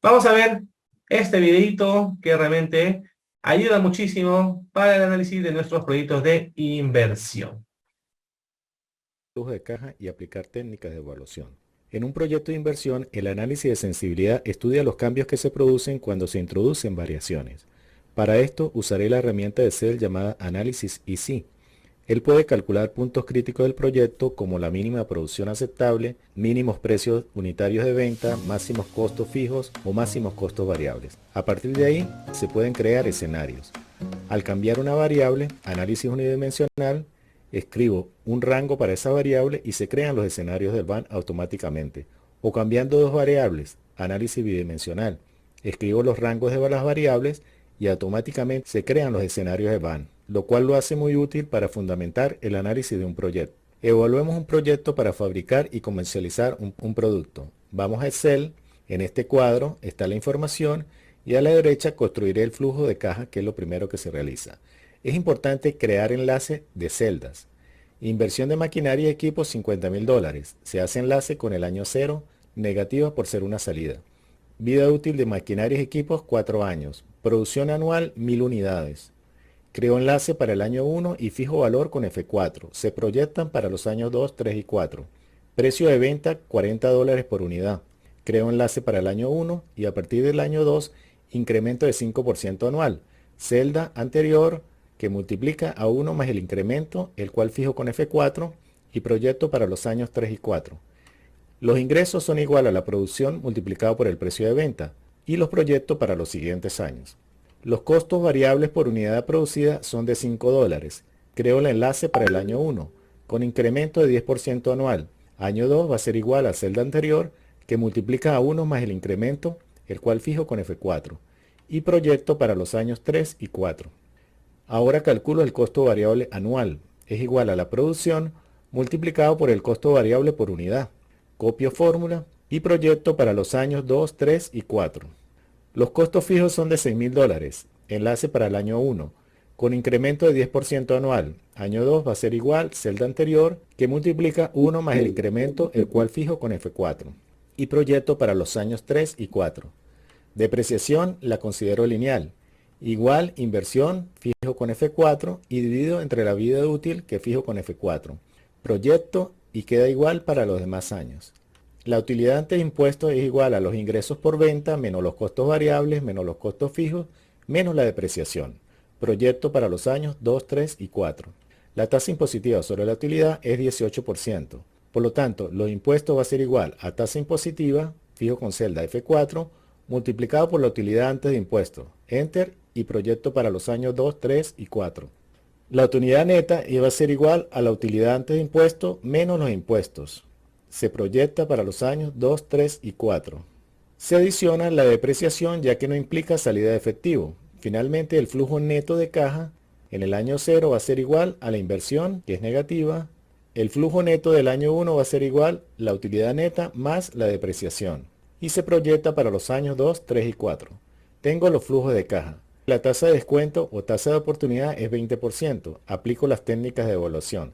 Vamos a ver este videito que realmente ayuda muchísimo para el análisis de nuestros proyectos de inversión. Flujo de caja y aplicar técnicas de evaluación. En un proyecto de inversión, el análisis de sensibilidad estudia los cambios que se producen cuando se introducen variaciones. Para esto, usaré la herramienta de Excel llamada Análisis EC. Él puede calcular puntos críticos del proyecto como la mínima producción aceptable, mínimos precios unitarios de venta, máximos costos fijos o máximos costos variables. A partir de ahí, se pueden crear escenarios. Al cambiar una variable, análisis unidimensional, escribo un rango para esa variable y se crean los escenarios del BAN automáticamente. O cambiando dos variables, análisis bidimensional, escribo los rangos de las variables y automáticamente se crean los escenarios de BAN, lo cual lo hace muy útil para fundamentar el análisis de un proyecto. Evaluemos un proyecto para fabricar y comercializar un producto. Vamos a Excel, en este cuadro está la información y a la derecha construiré el flujo de caja, que es lo primero que se realiza. Es importante crear enlace de celdas. Inversión de maquinaria y equipos $50.000. Se hace enlace con el año 0, negativa por ser una salida. Vida útil de maquinaria y equipos 4 años. Producción anual 1000 unidades. Creo enlace para el año 1 y fijo valor con F4. Se proyectan para los años 2, 3 y 4. Precio de venta $40 por unidad. Creo enlace para el año 1 y a partir del año 2 incremento de 5% anual. Celda anterior que multiplica a 1 más el incremento, el cual fijo con F4 y proyecto para los años 3 y 4. Los ingresos son igual a la producción multiplicado por el precio de venta y los proyecto para los siguientes años. Los costos variables por unidad producida son de $5. Creo el enlace para el año 1, con incremento de 10% anual. Año 2 va a ser igual a celda anterior, que multiplica a 1 más el incremento, el cual fijo con F4. Y proyecto para los años 3 y 4. Ahora calculo el costo variable anual. Es igual a la producción multiplicado por el costo variable por unidad. Copio fórmula y proyecto para los años 2, 3 y 4. Los costos fijos son de $6.000, enlace para el año 1, con incremento de 10% anual. Año 2 va a ser igual, celda anterior, que multiplica 1 más el incremento, el cual fijo con F4. Y proyecto para los años 3 y 4. Depreciación la considero lineal. Igual inversión, fijo con F4 y divido entre la vida útil que fijo con F4. Proyecto y queda igual para los demás años. La utilidad antes de impuestos es igual a los ingresos por venta menos los costos variables menos los costos fijos menos la depreciación. Proyecto para los años 2, 3 y 4. La tasa impositiva sobre la utilidad es 18%. Por lo tanto, los impuestos va a ser igual a tasa impositiva, fijo con celda F4, multiplicado por la utilidad antes de impuestos. Enter y proyecto para los años 2, 3 y 4. La utilidad neta iba a ser igual a la utilidad antes de impuestos menos los impuestos. Se proyecta para los años 2, 3 y 4. Se adiciona la depreciación ya que no implica salida de efectivo. Finalmente, el flujo neto de caja en el año 0 va a ser igual a la inversión, que es negativa. El flujo neto del año 1 va a ser igual a la utilidad neta más la depreciación. Y se proyecta para los años 2, 3 y 4. Tengo los flujos de caja. La tasa de descuento o tasa de oportunidad es 20%. Aplico las técnicas de evaluación.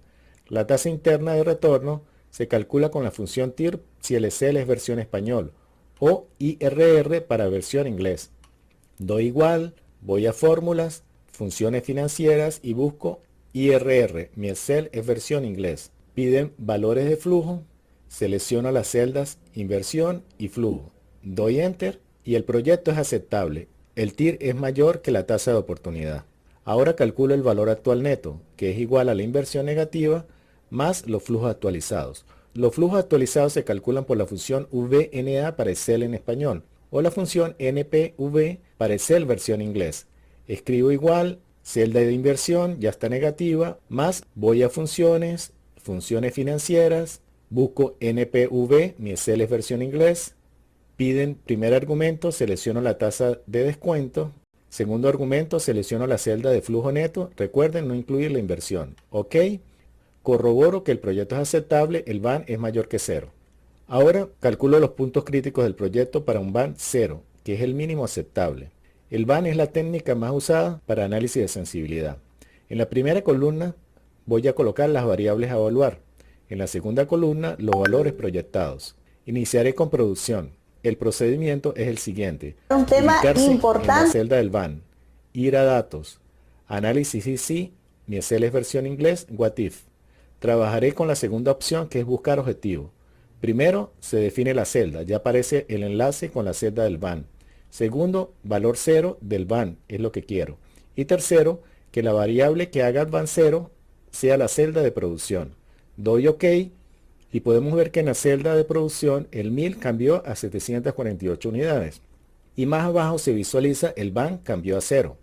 La tasa interna de retorno se calcula con la función TIR si el Excel es versión español o IRR para versión inglés. Doy igual, voy a fórmulas, funciones financieras y busco IRR. Mi Excel es versión inglés. Piden valores de flujo, selecciono las celdas inversión y flujo. Doy Enter y el proyecto es aceptable. El TIR es mayor que la tasa de oportunidad. Ahora calculo el valor actual neto, que es igual a la inversión negativa más los flujos actualizados. Los flujos actualizados se calculan por la función VNA para Excel en español o la función NPV para Excel versión inglés. Escribo igual, celda de inversión ya está negativa, más voy a funciones, funciones financieras, busco NPV, mi Excel es versión inglés. Piden primer argumento, selecciono la tasa de descuento. Segundo argumento, selecciono la celda de flujo neto. Recuerden no incluir la inversión. OK. Corroboro que el proyecto es aceptable, el VAN es mayor que 0. Ahora calculo los puntos críticos del proyecto para un VAN 0, que es el mínimo aceptable. El VAN es la técnica más usada para análisis de sensibilidad. En la primera columna voy a colocar las variables a evaluar. En la segunda columna los valores proyectados. Iniciaré con producción. El procedimiento es el siguiente. Un tema importante. En la celda del VAN. Ir a datos. Análisis IC. Mi Excel es versión inglés. What if. Trabajaré con la segunda opción que es buscar objetivo. Primero se define la celda. Ya aparece el enlace con la celda del VAN. Segundo, valor 0 del VAN. Es lo que quiero. Y tercero, que la variable que haga el VAN 0 sea la celda de producción. Doy OK. Y podemos ver que en la celda de producción el 1000 cambió a 748 unidades. Y más abajo se visualiza el VAN cambió a 0.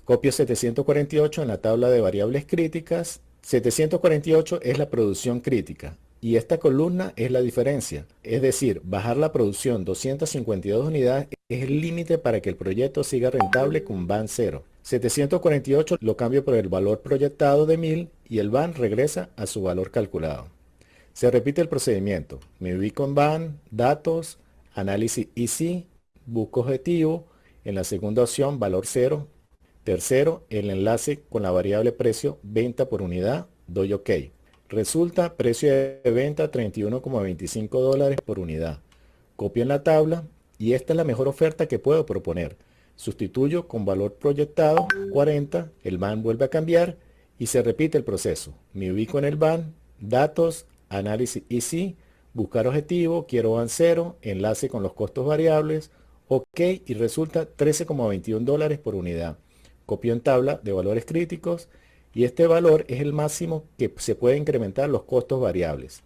Copio 748 en la tabla de variables críticas. 748 es la producción crítica. Y esta columna es la diferencia. Es decir, bajar la producción 252 unidades es el límite para que el proyecto siga rentable con VAN 0. 748 lo cambio por el valor proyectado de 1000 y el VAN regresa a su valor calculado. Se repite el procedimiento. Me ubico en VAN, datos, análisis IC, busco objetivo, en la segunda opción valor 0. Tercero, el enlace con la variable precio, venta por unidad, doy OK. Resulta precio de venta $31,25 por unidad. Copio en la tabla y esta es la mejor oferta que puedo proponer. Sustituyo con valor proyectado 40, el VAN vuelve a cambiar y se repite el proceso. Me ubico en el VAN, datos, análisis IC, buscar objetivo, quiero VAN 0, enlace con los costos variables, OK y resulta $13,21 por unidad. Copio en tabla de valores críticos y este valor es el máximo que se puede incrementar los costos variables.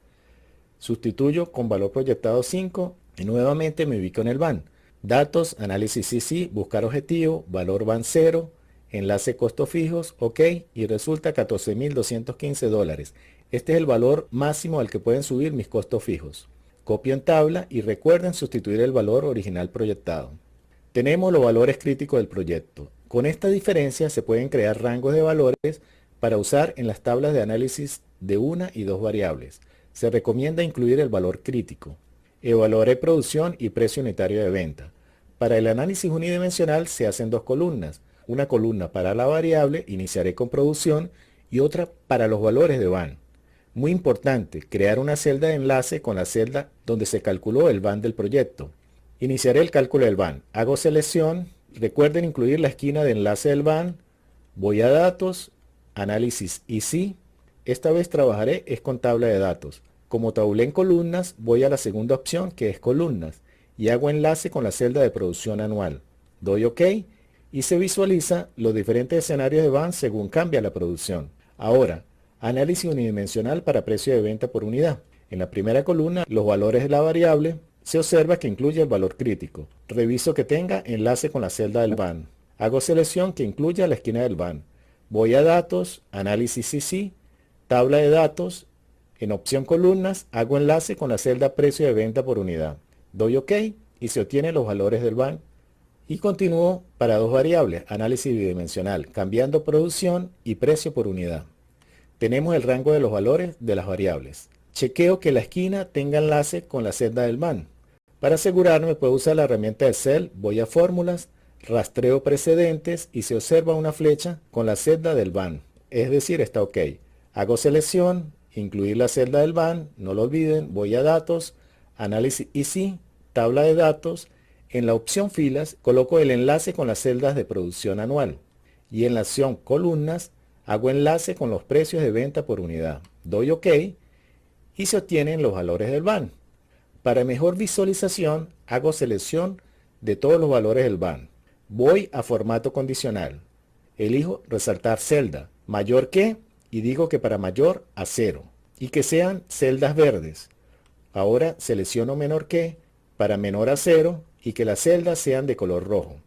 Sustituyo con valor proyectado 5 y nuevamente me ubico en el VAN. Datos, análisis CC, buscar objetivo, valor VAN 0, enlace costos fijos, OK y resulta $14,215. Este es el valor máximo al que pueden subir mis costos fijos. Copio en tabla y recuerden sustituir el valor original proyectado. Tenemos los valores críticos del proyecto. Con esta diferencia se pueden crear rangos de valores para usar en las tablas de análisis de una y dos variables. Se recomienda incluir el valor crítico. Evaluaré producción y precio unitario de venta. Para el análisis unidimensional se hacen dos columnas. Una columna para la variable, iniciaré con producción, y otra para los valores de van. Muy importante, crear una celda de enlace con la celda donde se calculó el van del proyecto. Iniciaré el cálculo del van. Hago selección. Recuerden incluir la esquina de enlace del van. Voy a datos, análisis y sí. Esta vez trabajaré es con tabla de datos. Como tabulé en columnas, voy a la segunda opción que es columnas y hago enlace con la celda de producción anual. Doy OK y se visualiza los diferentes escenarios de van según cambia la producción. Ahora, análisis unidimensional para precio de venta por unidad. En la primera columna, los valores de la variable, se observa que incluye el valor crítico. Reviso que tenga enlace con la celda del van. Hago selección que incluya la esquina del van. Voy a datos, análisis y sí, tabla de datos. En opción columnas, hago enlace con la celda precio de venta por unidad. Doy OK y se obtienen los valores del van. Y continúo para dos variables, análisis bidimensional, cambiando producción y precio por unidad. Tenemos el rango de los valores de las variables. Chequeo que la esquina tenga enlace con la celda del van. Para asegurarme puedo usar la herramienta de Excel, voy a fórmulas, rastreo precedentes y se observa una flecha con la celda del van. Es decir, está OK. Hago selección, incluir la celda del van, no lo olviden, voy a datos, análisis y sí, tabla de datos. En la opción filas coloco el enlace con las celdas de producción anual y en la opción columnas hago enlace con los precios de venta por unidad. Doy OK y se obtienen los valores del van. Para mejor visualización hago selección de todos los valores del van. Voy a formato condicional. Elijo resaltar celda mayor que y digo que para mayor a 0 y que sean celdas verdes. Ahora selecciono menor que para menor a 0 y que las celdas sean de color rojo.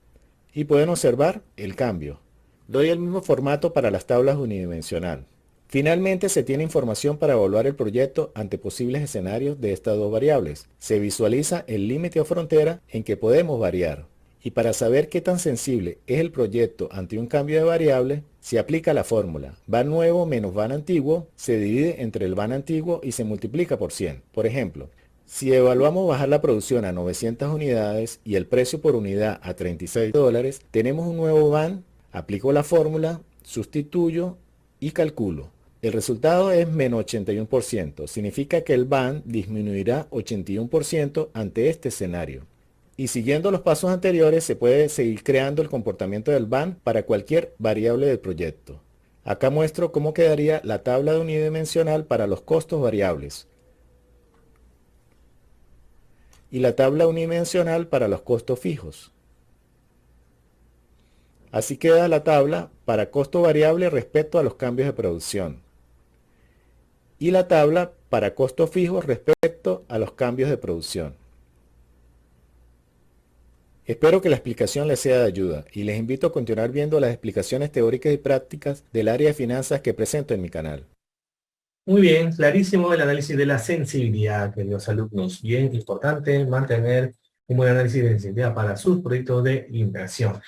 Y pueden observar el cambio. Doy el mismo formato para las tablas unidimensional. Finalmente se tiene información para evaluar el proyecto ante posibles escenarios de estas dos variables. Se visualiza el límite o frontera en que podemos variar. Y para saber qué tan sensible es el proyecto ante un cambio de variable, se aplica la fórmula. Van nuevo menos van antiguo se divide entre el van antiguo y se multiplica por 100. Por ejemplo, si evaluamos bajar la producción a 900 unidades y el precio por unidad a $36, tenemos un nuevo van, aplico la fórmula, sustituyo y calculo. El resultado es menos 81%, significa que el van disminuirá 81% ante este escenario. Y siguiendo los pasos anteriores se puede seguir creando el comportamiento del van para cualquier variable del proyecto. Acá muestro cómo quedaría la tabla de unidimensional para los costos variables y la tabla unidimensional para los costos fijos. Así queda la tabla para costo variable respecto a los cambios de producción y la tabla para costo fijo respecto a los cambios de producción. Espero que la explicación les sea de ayuda y les invito a continuar viendo las explicaciones teóricas y prácticas del área de finanzas que presento en mi canal. Muy bien, clarísimo el análisis de la sensibilidad, queridos alumnos. Bien importante mantener un buen análisis de sensibilidad para sus proyectos de inversión.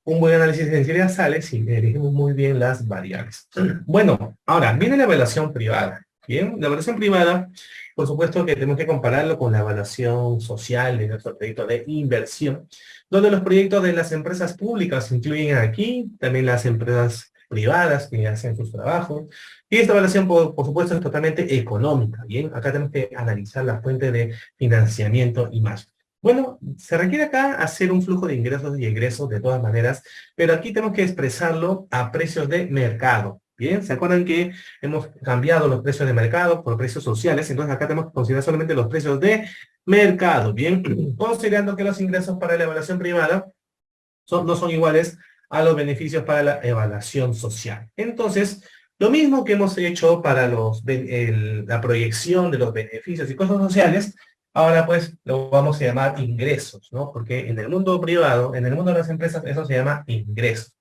Un buen análisis de sensibilidad sale si elegimos muy bien las variables. Bueno, ahora viene la evaluación privada. Bien, la evaluación privada, por supuesto que tenemos que compararlo con la evaluación social de nuestro proyecto de inversión, donde los proyectos de las empresas públicas se incluyen aquí, también las empresas privadas que hacen sus trabajos. Y esta evaluación, por supuesto, es totalmente económica. Bien, acá tenemos que analizar la fuente de financiamiento y más. Bueno, se requiere acá hacer un flujo de ingresos y egresos de todas maneras, pero aquí tenemos que expresarlo a precios de mercado. Bien, ¿se acuerdan que hemos cambiado los precios de mercado por precios sociales? Entonces acá tenemos que considerar solamente los precios de mercado. Bien, considerando que los ingresos para la evaluación privada no son iguales a los beneficios para la evaluación social. Entonces, lo mismo que hemos hecho para la proyección de los beneficios y costos sociales, ahora pues lo vamos a llamar ingresos, ¿no? Porque en el mundo privado, en el mundo de las empresas, eso se llama ingresos.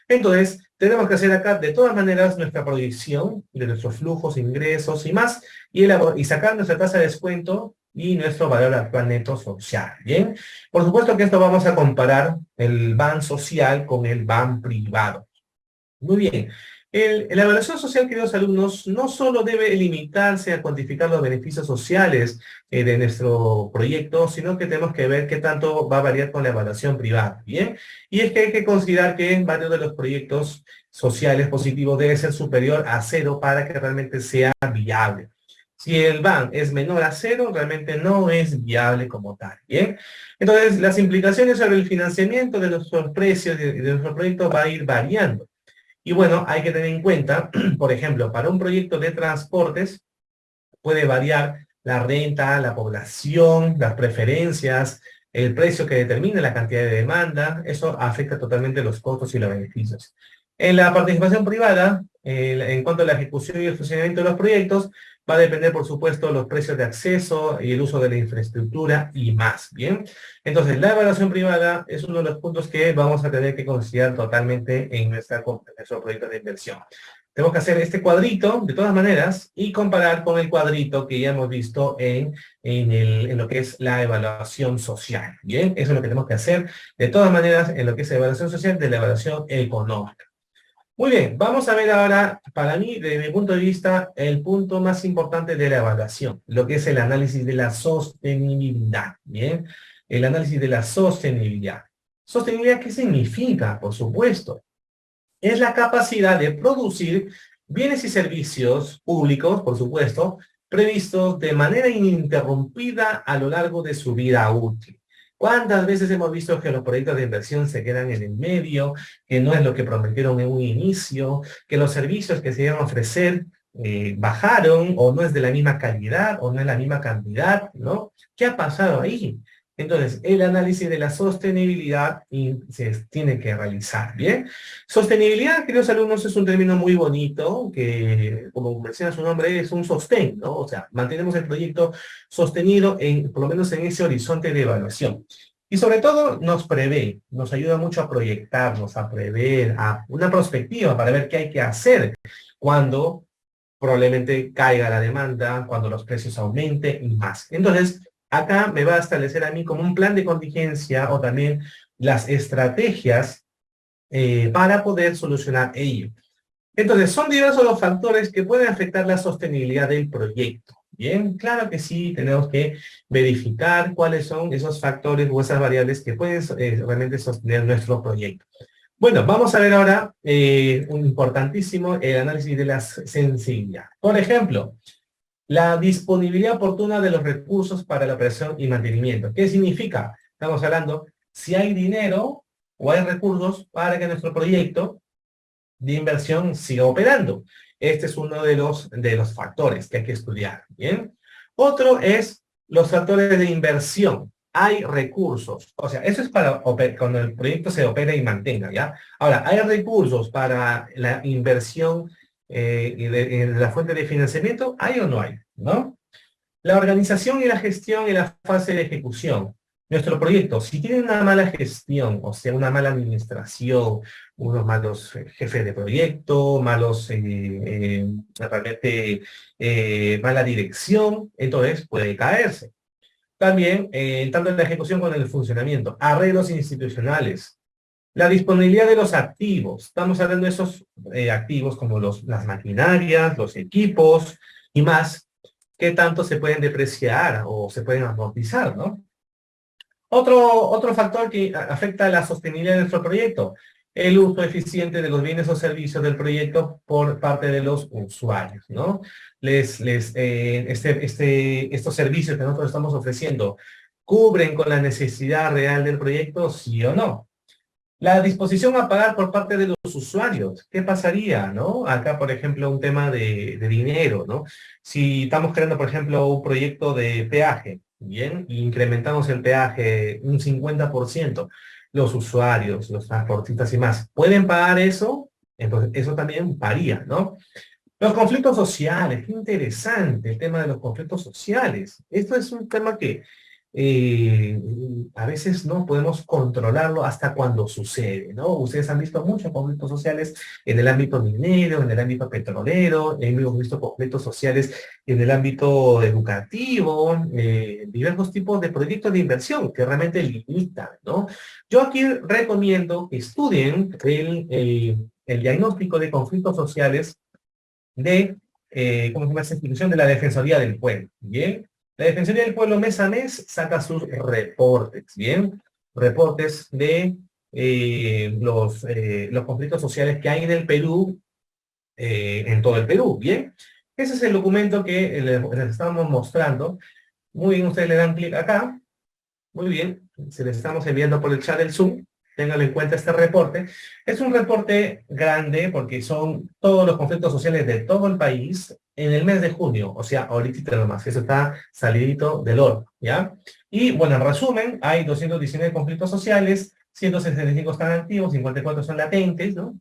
Entonces, tenemos que hacer acá de todas maneras nuestra proyección de nuestros flujos, ingresos y más, y sacar nuestra tasa de descuento y nuestro valor actual neto social. Bien, por supuesto que esto vamos a comparar el van social con el van privado. Muy bien, La evaluación social, queridos alumnos, no solo debe limitarse a cuantificar los beneficios sociales de nuestro proyecto, sino que tenemos que ver qué tanto va a variar con la evaluación privada, ¿bien? Y es que hay que considerar que varios de los proyectos sociales positivos debe ser superior a 0 para que realmente sea viable. Si el BAN es menor a 0, realmente no es viable como tal, ¿bien? Entonces, las implicaciones sobre el financiamiento de nuestros precios de nuestro proyecto va a ir variando. Y bueno, hay que tener en cuenta, por ejemplo, para un proyecto de transportes puede variar la renta, la población, las preferencias, el precio que determina la cantidad de demanda. Eso afecta totalmente los costos y los beneficios. En la participación privada, en cuanto a la ejecución y el funcionamiento de los proyectos, va a depender, por supuesto, los precios de acceso y el uso de la infraestructura y más, ¿bien? Entonces, la evaluación privada es uno de los puntos que vamos a tener que considerar totalmente en nuestro proyecto de inversión. Tenemos que hacer este cuadrito, de todas maneras, y comparar con el cuadrito que ya hemos visto en lo que es la evaluación social, ¿bien? Eso es lo que tenemos que hacer, de todas maneras, en lo que es la evaluación social de la evaluación económica. Muy bien, vamos a ver ahora, para mí, desde mi punto de vista, el punto más importante de la evaluación, lo que es el análisis de la sostenibilidad, ¿bien? El análisis de la sostenibilidad. ¿Sostenibilidad qué significa? Por supuesto, es la capacidad de producir bienes y servicios públicos, por supuesto, previstos de manera ininterrumpida a lo largo de su vida útil. ¿Cuántas veces hemos visto que los proyectos de inversión se quedan en el medio, que no es lo que prometieron en un inicio, que los servicios que se iban a ofrecer bajaron, o no es de la misma calidad, o no es la misma cantidad, ¿no? ¿Qué ha pasado ahí? Entonces, el análisis de la sostenibilidad se tiene que realizar, ¿bien? Sostenibilidad, queridos alumnos, es un término muy bonito que, como menciona su nombre, es un sostén, ¿no? O sea, mantenemos el proyecto sostenido, por lo menos en ese horizonte de evaluación. Y sobre todo, nos prevé, nos ayuda mucho a proyectarnos, a prever, a una perspectiva para ver qué hay que hacer cuando probablemente caiga la demanda, cuando los precios aumenten y más. Entonces, acá me va a establecer a mí como un plan de contingencia o también las estrategias para poder solucionar ello. Entonces, son diversos los factores que pueden afectar la sostenibilidad del proyecto. Bien, claro que sí, tenemos que verificar cuáles son esos factores o esas variables que pueden realmente sostener nuestro proyecto. Bueno, vamos a ver ahora un importantísimo, el análisis de la sensibilidad. Por ejemplo, la disponibilidad oportuna de los recursos para la operación y mantenimiento. ¿Qué significa? Estamos hablando si hay dinero o hay recursos para que nuestro proyecto de inversión siga operando. Este es uno de los factores que hay que estudiar, ¿bien? Otro es los factores de inversión. Hay recursos, o sea, eso es para cuando el proyecto se opera y mantenga, ¿ya? Ahora, ¿hay recursos para la inversión en la fuente de financiamiento? ¿Hay o no hay? ¿No? La organización y la gestión en la fase de ejecución. Nuestro proyecto, si tiene una mala gestión, o sea, una mala administración, unos malos jefes de proyecto, malos, realmente, mala dirección, entonces puede caerse. También, tanto en la ejecución como en el funcionamiento, arreglos institucionales, la disponibilidad de los activos. Estamos hablando de esos activos como las maquinarias, los equipos y más, que tanto se pueden depreciar o se pueden amortizar, ¿no? Otro factor que afecta a la sostenibilidad de nuestro proyecto, el uso eficiente de los bienes o servicios del proyecto por parte de los usuarios, ¿no? Estos servicios que nosotros estamos ofreciendo, ¿cubren con la necesidad real del proyecto, sí o no? La disposición a pagar por parte de los usuarios. ¿Qué pasaría, no? Acá, por ejemplo, un tema de dinero, ¿no? Si estamos creando, por ejemplo, un proyecto de peaje, ¿bien? Y incrementamos el peaje un 50%. Los usuarios, los transportistas y más, ¿pueden pagar eso? Entonces, eso también varía, ¿no? Los conflictos sociales, qué interesante el tema de los conflictos sociales. Esto es un tema que eh, a veces no podemos controlarlo hasta cuando sucede, ¿no? Ustedes han visto muchos conflictos sociales en el ámbito minero, en el ámbito petrolero, hemos visto conflictos sociales en el ámbito educativo, diversos tipos de proyectos de inversión que realmente limitan, ¿no? Yo aquí recomiendo que estudien el diagnóstico de conflictos sociales de, ¿cómo se llama esa institución? De la Defensoría del Pueblo, ¿bien? La Defensoría del Pueblo mes a mes saca sus reportes, ¿bien? Reportes de los conflictos sociales que hay en el Perú, en todo el Perú, ¿bien? Ese es el documento que les estamos mostrando. Muy bien, ustedes le dan clic acá. Muy bien, se les estamos enviando por el chat del Zoom. Ténganlo en cuenta este reporte. Es un reporte grande porque son todos los conflictos sociales de todo el país en el mes de junio. O sea, ahorita nomás. Eso está salidito del horno, ¿ya? Y bueno, en resumen, hay 219 conflictos sociales, 165 están activos, 54 son latentes, ¿no?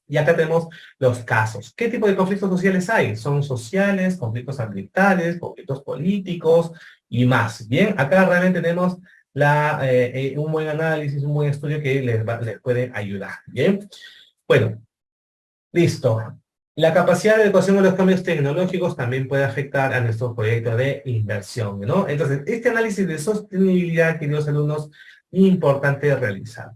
Y acá tenemos los casos. ¿Qué tipo de conflictos sociales hay? Son sociales, conflictos ambientales, conflictos políticos y más. Bien, acá realmente tenemos un buen análisis, un buen estudio que les puede ayudar. Bien, bueno, listo. La capacidad de adecuación a los cambios tecnológicos también puede afectar a nuestros proyectos de inversión, ¿no? Entonces, este análisis de sostenibilidad, queridos alumnos, importante realizar.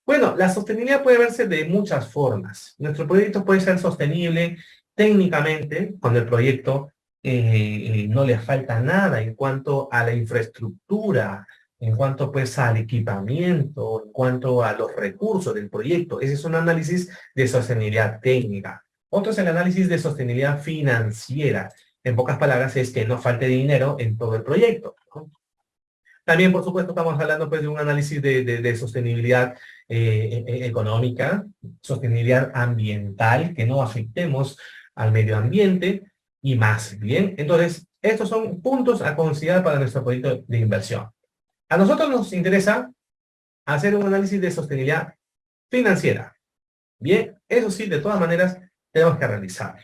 Bueno, la sostenibilidad puede verse de muchas formas. Nuestro proyecto puede ser sostenible técnicamente, cuando el proyecto no le falta nada en cuanto a la infraestructura, en cuanto pues al equipamiento, en cuanto a los recursos del proyecto. Ese es un análisis de sostenibilidad técnica. Otro es el análisis de sostenibilidad financiera. En pocas palabras, es que no falte dinero en todo el proyecto, ¿no? También, por supuesto, estamos hablando pues, de un análisis de sostenibilidad económica, sostenibilidad ambiental, que no afectemos al medio ambiente y más. Bien, entonces, estos son puntos a considerar para nuestro proyecto de inversión. A nosotros nos interesa hacer un análisis de sostenibilidad financiera. Bien, eso sí, de todas maneras, tenemos que realizar.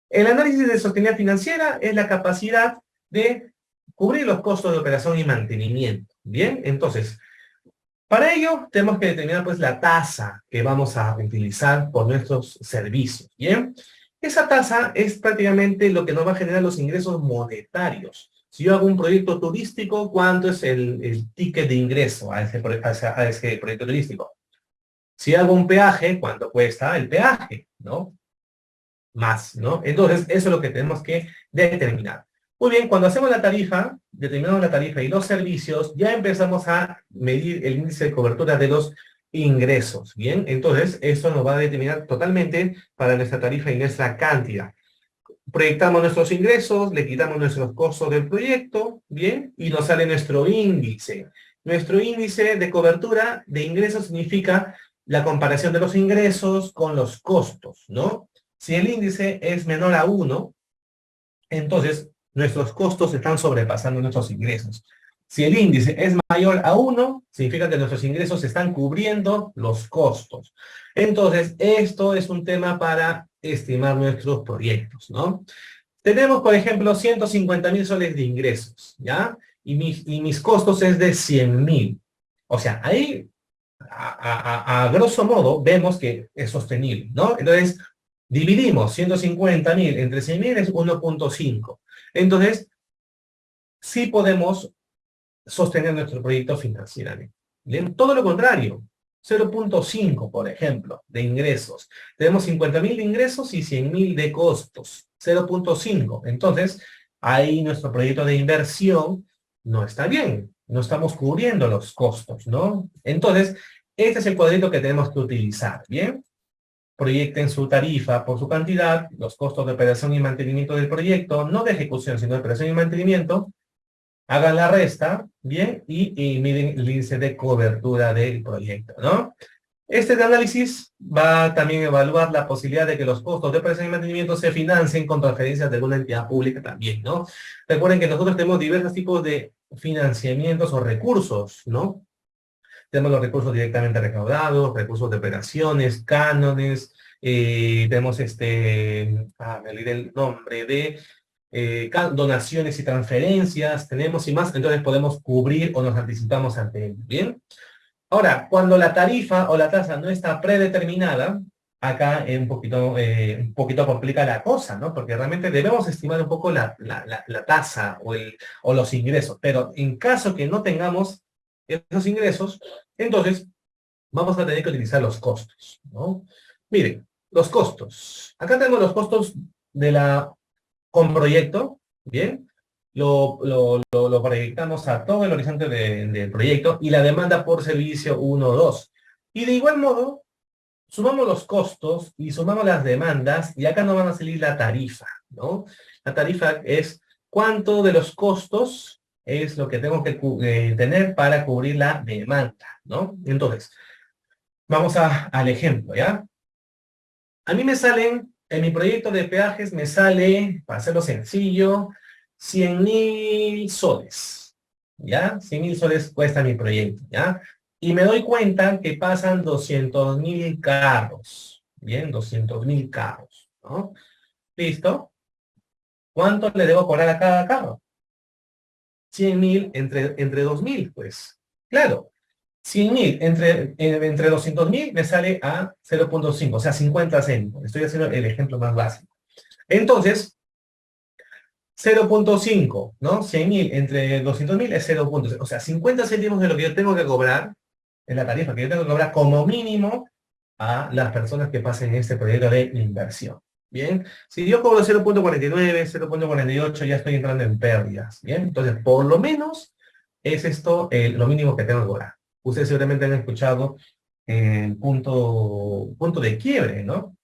El análisis de sostenibilidad financiera es la capacidad de cubrir los costos de operación y mantenimiento. Bien, entonces, para ello tenemos que determinar pues la tasa que vamos a utilizar por nuestros servicios. Bien, esa tasa es prácticamente lo que nos va a generar los ingresos monetarios. Si yo hago un proyecto turístico, ¿cuánto es el ticket de ingreso a ese proyecto turístico? Si hago un peaje, ¿cuánto cuesta el peaje? ¿No? Más, ¿no? Entonces, eso es lo que tenemos que determinar. Muy bien, cuando hacemos la tarifa, determinamos la tarifa y los servicios, ya empezamos a medir el índice de cobertura de los ingresos, ¿bien? Entonces, esto nos va a determinar totalmente para nuestra tarifa y nuestra cantidad. Proyectamos nuestros ingresos, le quitamos nuestros costos del proyecto, ¿bien? Y nos sale nuestro índice. Nuestro índice de cobertura de ingresos significa la comparación de los ingresos con los costos, ¿no? Si el índice es menor a 1, entonces nuestros costos están sobrepasando nuestros ingresos. Si el índice es mayor a 1, significa que nuestros ingresos están cubriendo los costos. Entonces, esto es un tema para estimar nuestros proyectos, ¿no? Tenemos, por ejemplo, 150.000 soles de ingresos, ¿ya? Y mis costos es de 100.000. O sea, ahí, a grosso modo, vemos que es sostenible, ¿no? Entonces, dividimos 150.000 entre 100.000 es 1.5. Entonces, sí podemos sostener nuestro proyecto financieramente. Bien, todo lo contrario, 0.5, por ejemplo, de ingresos. Tenemos 50.000 de ingresos y 100.000 de costos. 0.5. Entonces, ahí nuestro proyecto de inversión no está bien. No estamos cubriendo los costos, ¿no? Entonces, este es el cuadrito que tenemos que utilizar, ¿bien? Proyecten su tarifa por su cantidad, los costos de operación y mantenimiento del proyecto, no de ejecución, sino de operación y mantenimiento, hagan la resta, ¿bien? Y miden el índice de cobertura del proyecto, ¿no? Este análisis va también a evaluar la posibilidad de que los costos de operación y mantenimiento se financien con transferencias de alguna entidad pública también, ¿no? Recuerden que nosotros tenemos diversos tipos de financiamientos o recursos, ¿no? Tenemos los recursos directamente recaudados, recursos de operaciones, cánones, tenemos me olvidé el nombre de donaciones y transferencias, tenemos y más, entonces podemos cubrir o nos anticipamos ante ello, ¿bien? Ahora, cuando la tarifa o la tasa no está predeterminada, acá un poquito complica la cosa, ¿no? Porque realmente debemos estimar un poco la tasa o los ingresos, pero en caso que no tengamos esos ingresos, entonces vamos a tener que utilizar los costos, ¿no? Miren, los costos. Acá tenemos los costos de la con proyecto, ¿bien? Lo proyectamos a todo el horizonte del proyecto y la demanda por servicio 1, 2. Y de igual modo, sumamos los costos y sumamos las demandas y acá nos van a salir la tarifa, ¿no? La tarifa es cuánto de los costos es lo que tengo que tener para cubrir la demanda, ¿no? Entonces, vamos al ejemplo, ¿ya? A mí me salen, en mi proyecto de peajes me sale, para hacerlo sencillo, 100.000 soles, ¿ya? 100.000 soles cuesta mi proyecto, ¿ya? Y me doy cuenta que pasan 200.000 carros, ¿bien? 200.000 carros, ¿no? ¿Listo? ¿Cuánto le debo cobrar a cada carro? 100.000 entre 2.000, pues. Claro, 100.000 entre 200.000 me sale a 0.5, o sea, 50 céntimos. Estoy haciendo el ejemplo más básico. Entonces, 0.5, ¿no? 100.000 entre 200.000 es 0.5. O sea, 50 céntimos de lo que yo tengo que cobrar, en la tarifa que yo tengo que cobrar como mínimo a las personas que pasen este proyecto de inversión. Bien, si yo cobro 0.49, 0.48, ya estoy entrando en pérdidas. Bien, entonces, por lo menos, es esto lo mínimo que tengo que cobrar. Ustedes seguramente han escuchado el punto de quiebre, ¿no?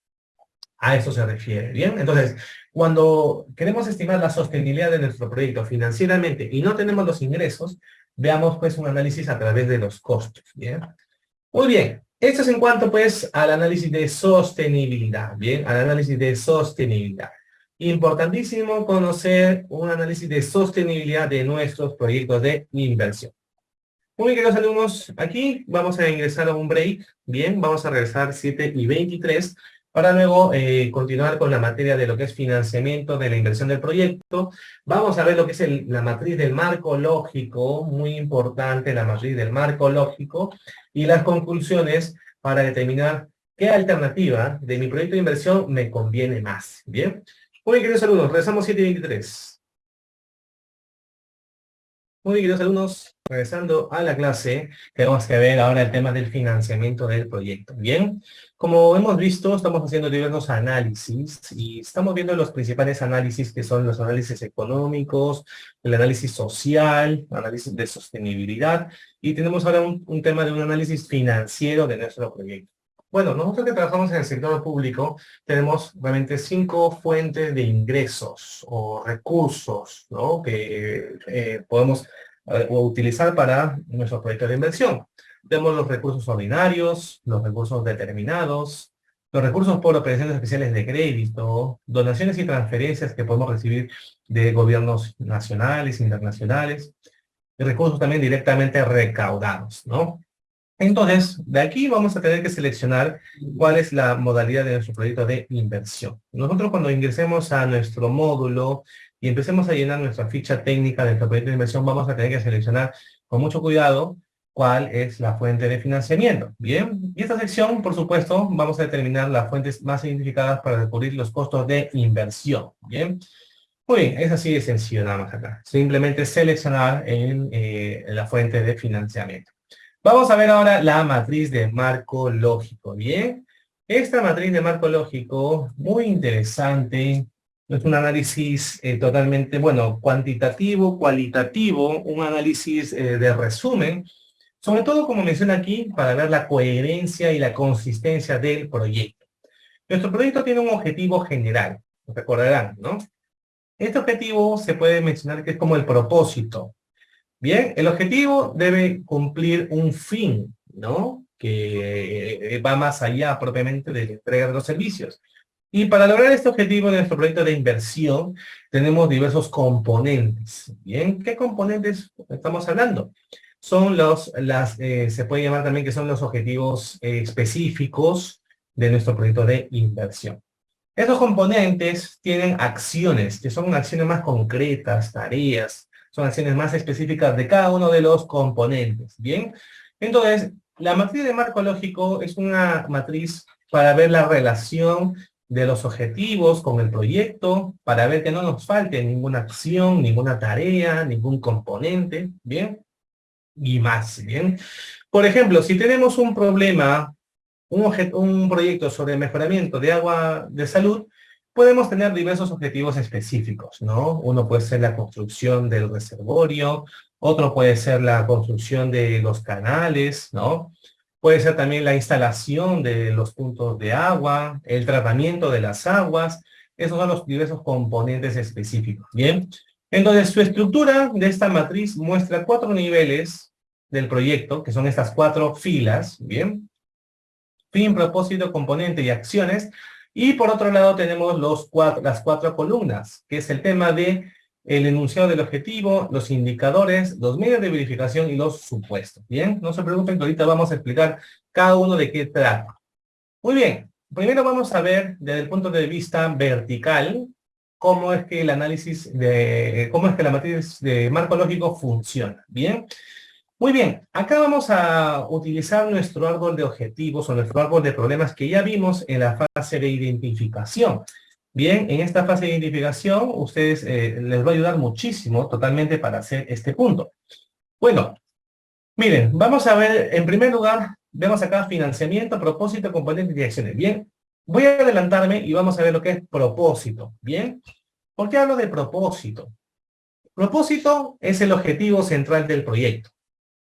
A eso se refiere, ¿bien? Entonces, cuando queremos estimar la sostenibilidad de nuestro proyecto financieramente y no tenemos los ingresos, veamos pues un análisis a través de los costos, ¿bien? Muy bien, esto es en cuanto pues al análisis de sostenibilidad, ¿bien? Al análisis de sostenibilidad. Importantísimo conocer un análisis de sostenibilidad de nuestros proyectos de inversión. Muy bien, queridos alumnos, aquí vamos a ingresar a un break, bien, vamos a regresar 7:23 para luego continuar con la materia de lo que es financiamiento de la inversión del proyecto. Vamos a ver lo que es la matriz del marco lógico, muy importante la matriz del marco lógico, y las conclusiones para determinar qué alternativa de mi proyecto de inversión me conviene más, bien. Muy bien, queridos alumnos, regresamos 7:23. Muy bien, queridos alumnos, regresando a la clase, tenemos que ver ahora el tema del financiamiento del proyecto. Bien, como hemos visto, estamos haciendo diversos análisis y estamos viendo los principales análisis que son los análisis económicos, el análisis social, análisis de sostenibilidad y tenemos ahora un tema de un análisis financiero de nuestro proyecto. Bueno, nosotros que trabajamos en el sector público tenemos realmente 5 fuentes de ingresos o recursos, ¿no? Que podemos utilizar para nuestro proyecto de inversión. Tenemos los recursos ordinarios, los recursos determinados, los recursos por operaciones especiales de crédito, donaciones y transferencias que podemos recibir de gobiernos nacionales, internacionales, y recursos también directamente recaudados, ¿no? Entonces, de aquí vamos a tener que seleccionar cuál es la modalidad de nuestro proyecto de inversión. Nosotros cuando ingresemos a nuestro módulo y empecemos a llenar nuestra ficha técnica de nuestro proyecto de inversión, vamos a tener que seleccionar con mucho cuidado cuál es la fuente de financiamiento. Bien, y esta sección, por supuesto, vamos a determinar las fuentes más identificadas para cubrir los costos de inversión. Bien. Muy bien, es así de sencillo nada más acá. Simplemente seleccionar en la fuente de financiamiento. Vamos a ver ahora la matriz de marco lógico, ¿bien? Esta matriz de marco lógico, muy interesante, es un análisis totalmente, bueno, cuantitativo, cualitativo, un análisis de resumen, sobre todo, como menciona aquí, para ver la coherencia y la consistencia del proyecto. Nuestro proyecto tiene un objetivo general, recordarán, ¿no? Este objetivo se puede mencionar que es como el propósito. Bien, el objetivo debe cumplir un fin, ¿no? Que va más allá propiamente de la entrega de los servicios. Y para lograr este objetivo de nuestro proyecto de inversión, tenemos diversos componentes. Bien, ¿qué componentes estamos hablando? Son se puede llamar también que son los objetivos específicos de nuestro proyecto de inversión. Estos componentes tienen acciones, que son acciones más concretas, tareas, son acciones más específicas de cada uno de los componentes, ¿bien? Entonces, la matriz de marco lógico es una matriz para ver la relación de los objetivos con el proyecto, para ver que no nos falte ninguna acción, ninguna tarea, ningún componente, ¿bien? y más, ¿bien? Por ejemplo, si tenemos un problema, un proyecto sobre el mejoramiento de agua de salud, podemos tener diversos objetivos específicos, ¿no? Uno puede ser la construcción del reservorio, otro puede ser la construcción de los canales, ¿no? Puede ser también la instalación de los puntos de agua, el tratamiento de las aguas. Esos son los diversos componentes específicos, ¿bien? Entonces, su estructura de esta matriz muestra 4 niveles del proyecto, que son estas 4 filas, ¿bien? Fin, propósito, componente y acciones. Y por otro lado tenemos las 4 columnas, que es el tema de el enunciado del objetivo, los indicadores, los medios de verificación y los supuestos. Bien, no se preocupen que ahorita vamos a explicar cada uno de qué trata. Muy bien, primero vamos a ver desde el punto de vista vertical cómo es que el análisis de, cómo es que la matriz de marco lógico funciona. Bien. Muy bien, acá vamos a utilizar nuestro árbol de objetivos o nuestro árbol de problemas que ya vimos en la fase de identificación. Bien, en esta fase de identificación, ustedes les va a ayudar muchísimo totalmente para hacer este punto. Bueno, miren, vamos a ver, en primer lugar, vemos acá financiamiento, propósito, componente y direcciones. Bien, voy a adelantarme y vamos a ver lo que es propósito. Bien, ¿por qué hablo de propósito? Propósito es el objetivo central del proyecto.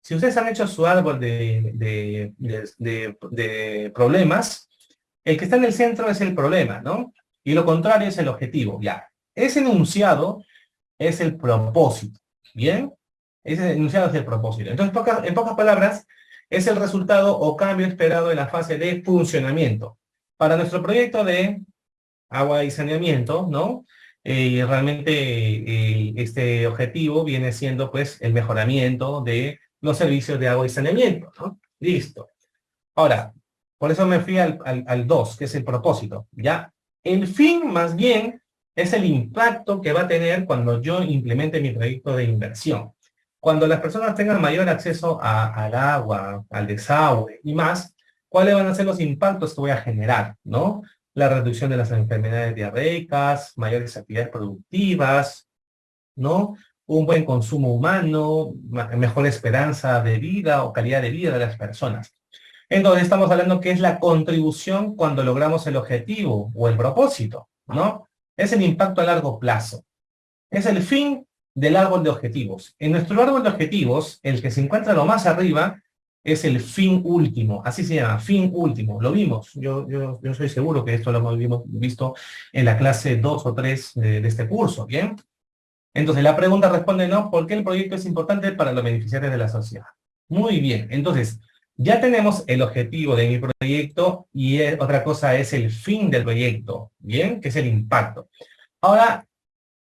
Si ustedes han hecho su árbol de problemas, el que está en el centro es el problema, ¿no? Y lo contrario es el objetivo, ya. Ese enunciado es el propósito, ¿bien? Ese enunciado es el propósito. Entonces, en pocas palabras, es el resultado o cambio esperado en la fase de funcionamiento. Para nuestro proyecto de agua y saneamiento, ¿no? Realmente este objetivo viene siendo, pues, el mejoramiento de los servicios de agua y saneamiento, ¿no? Listo. Ahora, por eso me fui al 2, que es el propósito, ¿ya? El fin, más bien, es el impacto que va a tener cuando yo implemente mi proyecto de inversión. Cuando las personas tengan mayor acceso al agua, al desagüe y más, ¿cuáles van a ser los impactos que voy a generar, ¿no? La reducción de las enfermedades diarreicas, mayores actividades productivas, ¿no? Un buen consumo humano, mejor esperanza de vida o calidad de vida de las personas. Entonces estamos hablando que es la contribución cuando logramos el objetivo o el propósito, ¿no? Es el impacto a largo plazo. Es el fin del árbol de objetivos. En nuestro árbol de objetivos, el que se encuentra lo más arriba es el fin último, así se llama, fin último. Lo vimos, yo soy seguro que esto lo hemos visto en la clase 2 o 3 de este curso, ¿bien? Entonces la pregunta responde, ¿no? ¿Por qué el proyecto es importante para los beneficiarios de la sociedad? Muy bien, entonces ya tenemos el objetivo de mi proyecto y otra cosa es el fin del proyecto, ¿bien? Que es el impacto. Ahora,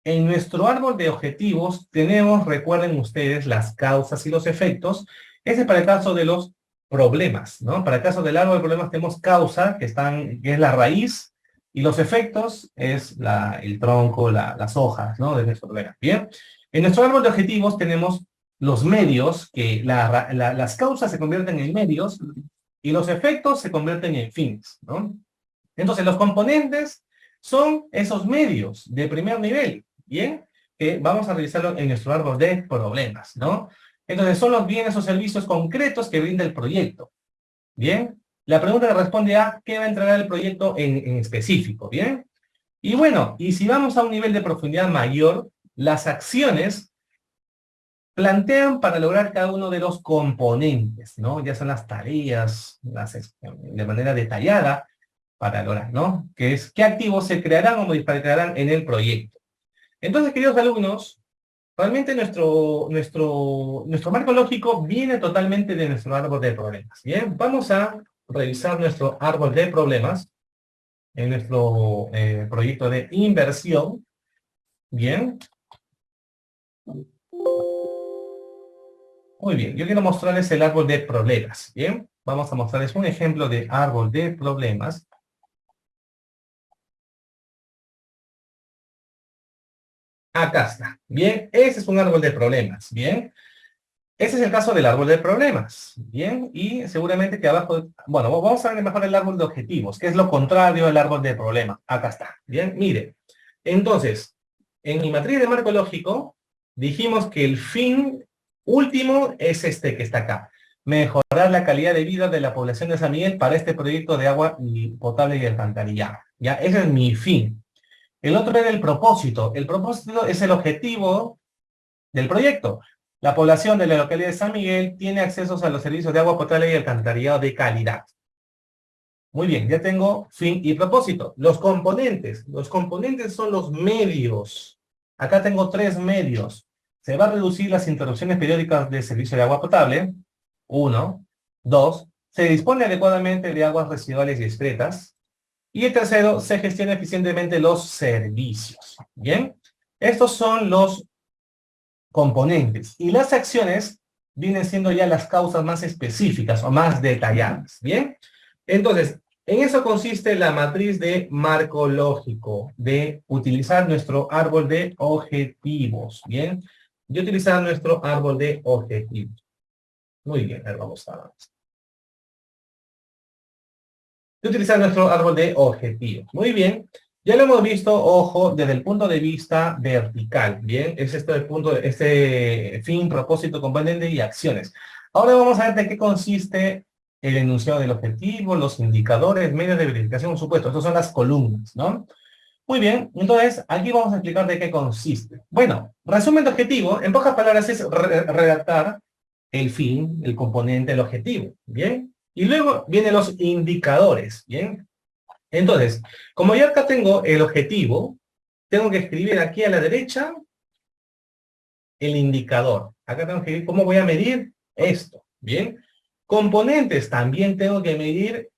en nuestro árbol de objetivos tenemos, recuerden ustedes, las causas y los efectos. Ese es para el caso de los problemas, ¿no? Para el caso del árbol de problemas tenemos causa, que es la raíz, y los efectos es el tronco, las hojas, ¿no? De nuestro problema. Bien. En nuestro árbol de objetivos tenemos los medios, que las causas se convierten en medios, y los efectos se convierten en fines, ¿no? Entonces, los componentes son esos medios de primer nivel, ¿bien? Que vamos a revisarlo en nuestro árbol de problemas, ¿no? Entonces, son los bienes o servicios concretos que brinda el proyecto, ¿bien? La pregunta responde a qué va a entregar el proyecto en específico, ¿bien? Y bueno, y si vamos a un nivel de profundidad mayor, las acciones plantean para lograr cada uno de los componentes, ¿no? Ya son las tareas, de manera detallada, para lograr, ¿no? Que es qué activos se crearán o modificarán en el proyecto. Entonces, queridos alumnos, realmente nuestro marco lógico viene totalmente de nuestro árbol de problemas. Bien, vamos a revisar nuestro árbol de problemas en nuestro proyecto de inversión. Bien. Muy bien, yo quiero mostrarles el árbol de problemas. Bien, vamos a mostrarles un ejemplo de árbol de problemas. Acá está. Bien, ese es un árbol de problemas. Bien. Ese es el caso del árbol de problemas. Bien, y seguramente que abajo, bueno, vamos a ver mejor el árbol de objetivos, que es lo contrario al árbol de problemas. Acá está. Bien, mire. Entonces, en mi matriz de marco lógico, dijimos que el fin último es este que está acá. Mejorar la calidad de vida de la población de San Miguel para este proyecto de agua potable y alcantarillado. ¿Ya? Ese es mi fin. El otro era el propósito. El propósito es el objetivo del proyecto. La población de la localidad de San Miguel tiene acceso a los servicios de agua potable y alcantarillado de calidad. Muy bien, ya tengo fin y propósito. Los componentes son los medios. Acá tengo 3 medios. Se va a reducir las interrupciones periódicas de servicio de agua potable. 1. 2. Se dispone adecuadamente de aguas residuales y excretas. Y el tercero, se gestiona eficientemente los servicios. Bien, estos son los componentes. Y las acciones vienen siendo ya las causas más específicas o más detalladas. Bien, entonces, en eso consiste la matriz de marco lógico, de utilizar nuestro árbol de objetivos. Bien, de utilizar nuestro árbol de objetivos. Muy bien, a ver, vamos a ver. De utilizar nuestro árbol de objetivos. Muy bien. Ya lo hemos visto, ojo, desde el punto de vista vertical. Bien, es este el punto, este fin, propósito, componente y acciones. Ahora vamos a ver de qué consiste el enunciado del objetivo, los indicadores, medios de verificación, supuesto. Estas son las columnas, ¿no? Muy bien, entonces aquí vamos a explicar de qué consiste. Bueno, resumen de objetivo, en pocas palabras es redactar el fin, el componente, el objetivo. Bien, y luego vienen los indicadores. Bien. Entonces, como ya acá tengo el objetivo, tengo que escribir aquí a la derecha el indicador. Acá tengo que escribir cómo voy a medir esto. Bien. Componentes, también tengo que medir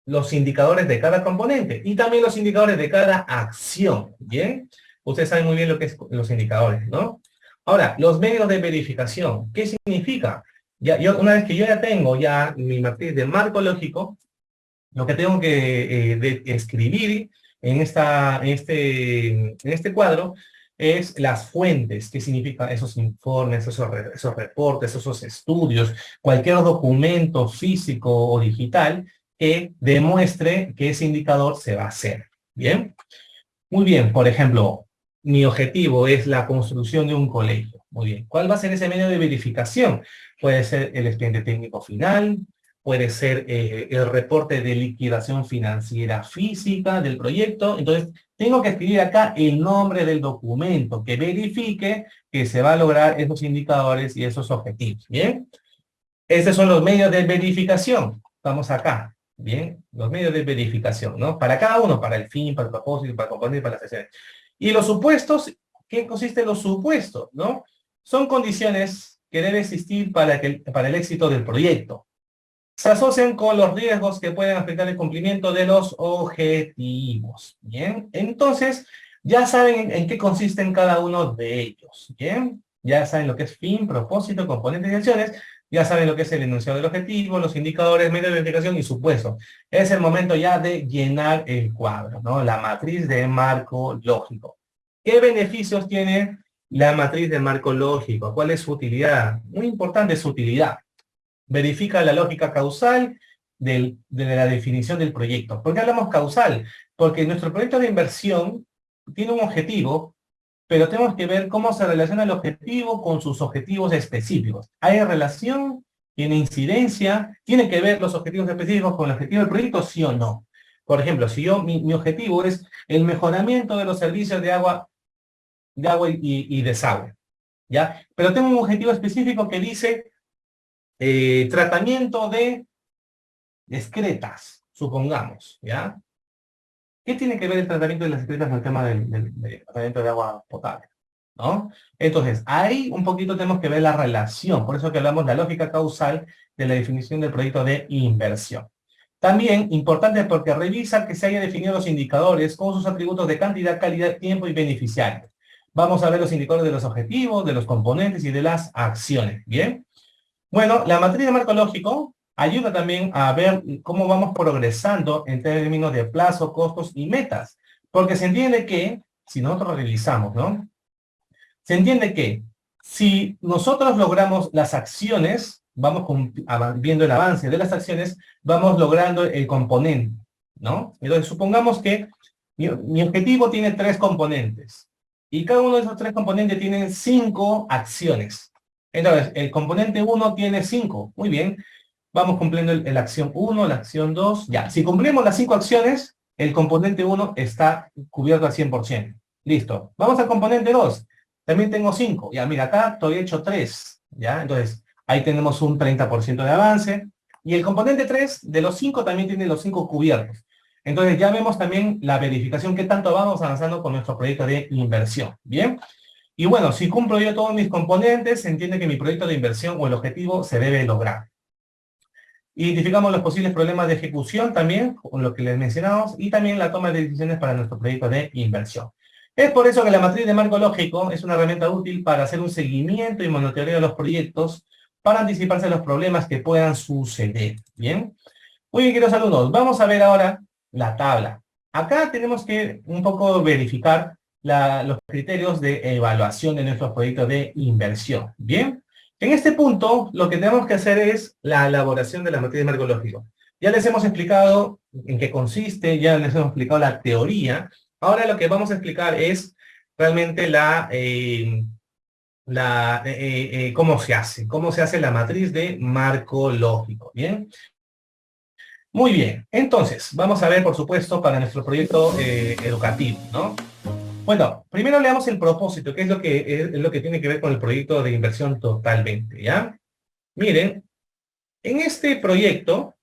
los indicadores de cada componente y también los indicadores de cada acción. Bien. Ustedes saben muy bien lo que es los indicadores, ¿no? Ahora, los medios de verificación. ¿Qué significa? Una vez que yo ya tengo ya mi matriz de marco lógico, lo que tengo que escribir en este cuadro es las fuentes. ¿Qué significa esos informes, esos reportes, esos estudios, cualquier documento físico o digital que demuestre que ese indicador se va a hacer? ¿Bien? Muy bien, por ejemplo, mi objetivo es la construcción de un colegio. Muy bien, ¿cuál va a ser ese medio de verificación? Puede ser el expediente técnico final, puede ser el reporte de liquidación financiera física del proyecto. Entonces, tengo que escribir acá el nombre del documento que verifique que se va a lograr esos indicadores y esos objetivos. ¿Bien? Estos son los medios de verificación. Vamos acá. Bien, los medios de verificación, ¿no? Para cada uno, para el fin, para el propósito, para el componente, para las acciones. Y los supuestos, ¿qué consisten los supuestos, no? Son condiciones que deben existir para el éxito del proyecto. Se asocian con los riesgos que pueden afectar el cumplimiento de los objetivos. Bien, entonces, ya saben en qué consisten cada uno de ellos. Bien, ya saben lo que es fin, propósito, componentes y acciones. Ya saben lo que es el enunciado del objetivo, los indicadores, medios de verificación y supuesto. Es el momento ya de llenar el cuadro, ¿no? La matriz de marco lógico. ¿Qué beneficios tiene la matriz de marco lógico? ¿Cuál es su utilidad? Muy importante su utilidad. Verifica la lógica causal de la definición del proyecto. ¿Por qué hablamos causal? Porque nuestro proyecto de inversión tiene un objetivo, pero tenemos que ver cómo se relaciona el objetivo con sus objetivos específicos. ¿Hay relación? ¿Tiene incidencia? ¿Tiene que ver los objetivos específicos con el objetivo del proyecto? ¿Sí o no? Por ejemplo, si mi objetivo es el mejoramiento de los servicios de agua y desagüe, ¿ya? Pero tengo un objetivo específico que dice tratamiento de excretas, supongamos, ¿ya? ¿Qué tiene que ver el tratamiento de las excretas con el tema del tratamiento de agua potable? ¿No? Entonces, ahí un poquito tenemos que ver la relación, por eso que hablamos de la lógica causal de la definición del proyecto de inversión. También, importante porque revisa que se haya definido los indicadores con sus atributos de cantidad, calidad, tiempo y beneficiario. Vamos a ver los indicadores de los objetivos, de los componentes y de las acciones, ¿bien? Bueno, la matriz de marco lógico ayuda también a ver cómo vamos progresando en términos de plazo, costos y metas. Porque se entiende que, si nosotros revisamos, ¿no? Se entiende que si nosotros logramos las acciones, vamos viendo el avance de las acciones, vamos logrando el componente, ¿no? Entonces, supongamos que mi objetivo tiene 3 componentes. Y cada uno de esos 3 componentes tienen 5 acciones. Entonces, el componente 1 tiene 5. Muy bien. Vamos cumpliendo la acción 1, la acción 2. Ya, si cumplimos las 5 acciones, el componente 1 está cubierto al 100%. Listo. Vamos al componente 2. También tengo 5. Ya, mira, acá todavía he hecho 3. ¿Ya? Entonces, ahí tenemos un 30% de avance. Y el componente 3, de los 5, también tiene los 5 cubiertos. Entonces, ya vemos también la verificación, qué tanto vamos avanzando con nuestro proyecto de inversión. ¿Bien? Y bueno, si cumplo yo todos mis componentes, se entiende que mi proyecto de inversión o el objetivo se debe lograr. Identificamos los posibles problemas de ejecución también, con lo que les mencionamos, y también la toma de decisiones para nuestro proyecto de inversión. Es por eso que la matriz de marco lógico es una herramienta útil para hacer un seguimiento y monitoreo de los proyectos para anticiparse a los problemas que puedan suceder. ¿Bien? Muy bien, queridos alumnos, vamos a ver ahora la tabla. Acá tenemos que un poco verificar los criterios de evaluación de nuestros proyectos de inversión. ¿Bien? En este punto, lo que tenemos que hacer es la elaboración de la matriz de marco lógico. Ya les hemos explicado en qué consiste, ya les hemos explicado la teoría. Ahora lo que vamos a explicar es realmente cómo se hace la matriz de marco lógico. ¿Bien? Muy bien. Entonces, vamos a ver, por supuesto, para nuestro proyecto educativo, ¿no? Bueno, primero leamos el propósito, que es lo que tiene que ver con el proyecto de inversión totalmente, ¿ya? Miren, en este proyecto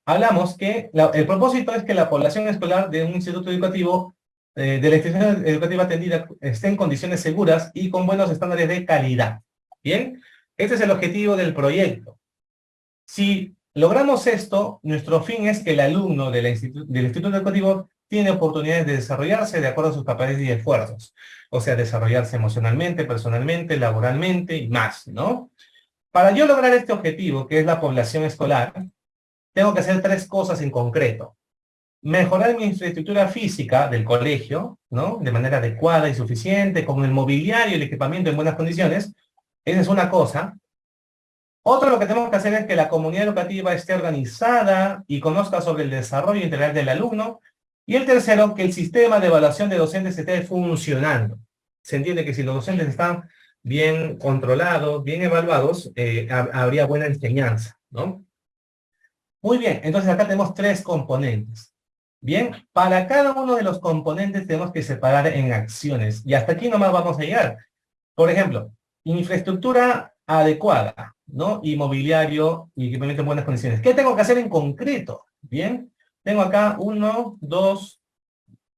hablamos que el propósito es que la población escolar de un instituto educativo, de la institución educativa atendida, esté en condiciones seguras y con buenos estándares de calidad. ¿Bien? Este es el objetivo del proyecto. Si logramos esto, nuestro fin es que el alumno del instituto educativo tiene oportunidades de desarrollarse de acuerdo a sus capacidades y esfuerzos. O sea, desarrollarse emocionalmente, personalmente, laboralmente y más, ¿no? Para yo lograr este objetivo, que es la población escolar, tengo que hacer 3 cosas en concreto. Mejorar mi infraestructura física del colegio, ¿no? De manera adecuada y suficiente, con el mobiliario y el equipamiento en buenas condiciones. Esa es una cosa. Otro lo que tenemos que hacer es que la comunidad educativa esté organizada y conozca sobre el desarrollo integral del alumno. Y el tercero, que el sistema de evaluación de docentes esté funcionando. Se entiende que si los docentes están bien controlados, bien evaluados, habría buena enseñanza, ¿no? Muy bien, entonces acá tenemos 3 componentes. Bien, para cada uno de los componentes tenemos que separar en acciones. Y hasta aquí nomás vamos a llegar. Por ejemplo, infraestructura adecuada, ¿no? Y mobiliario y equipamiento en buenas condiciones. ¿Qué tengo que hacer en concreto? Bien, tengo acá 1, 2,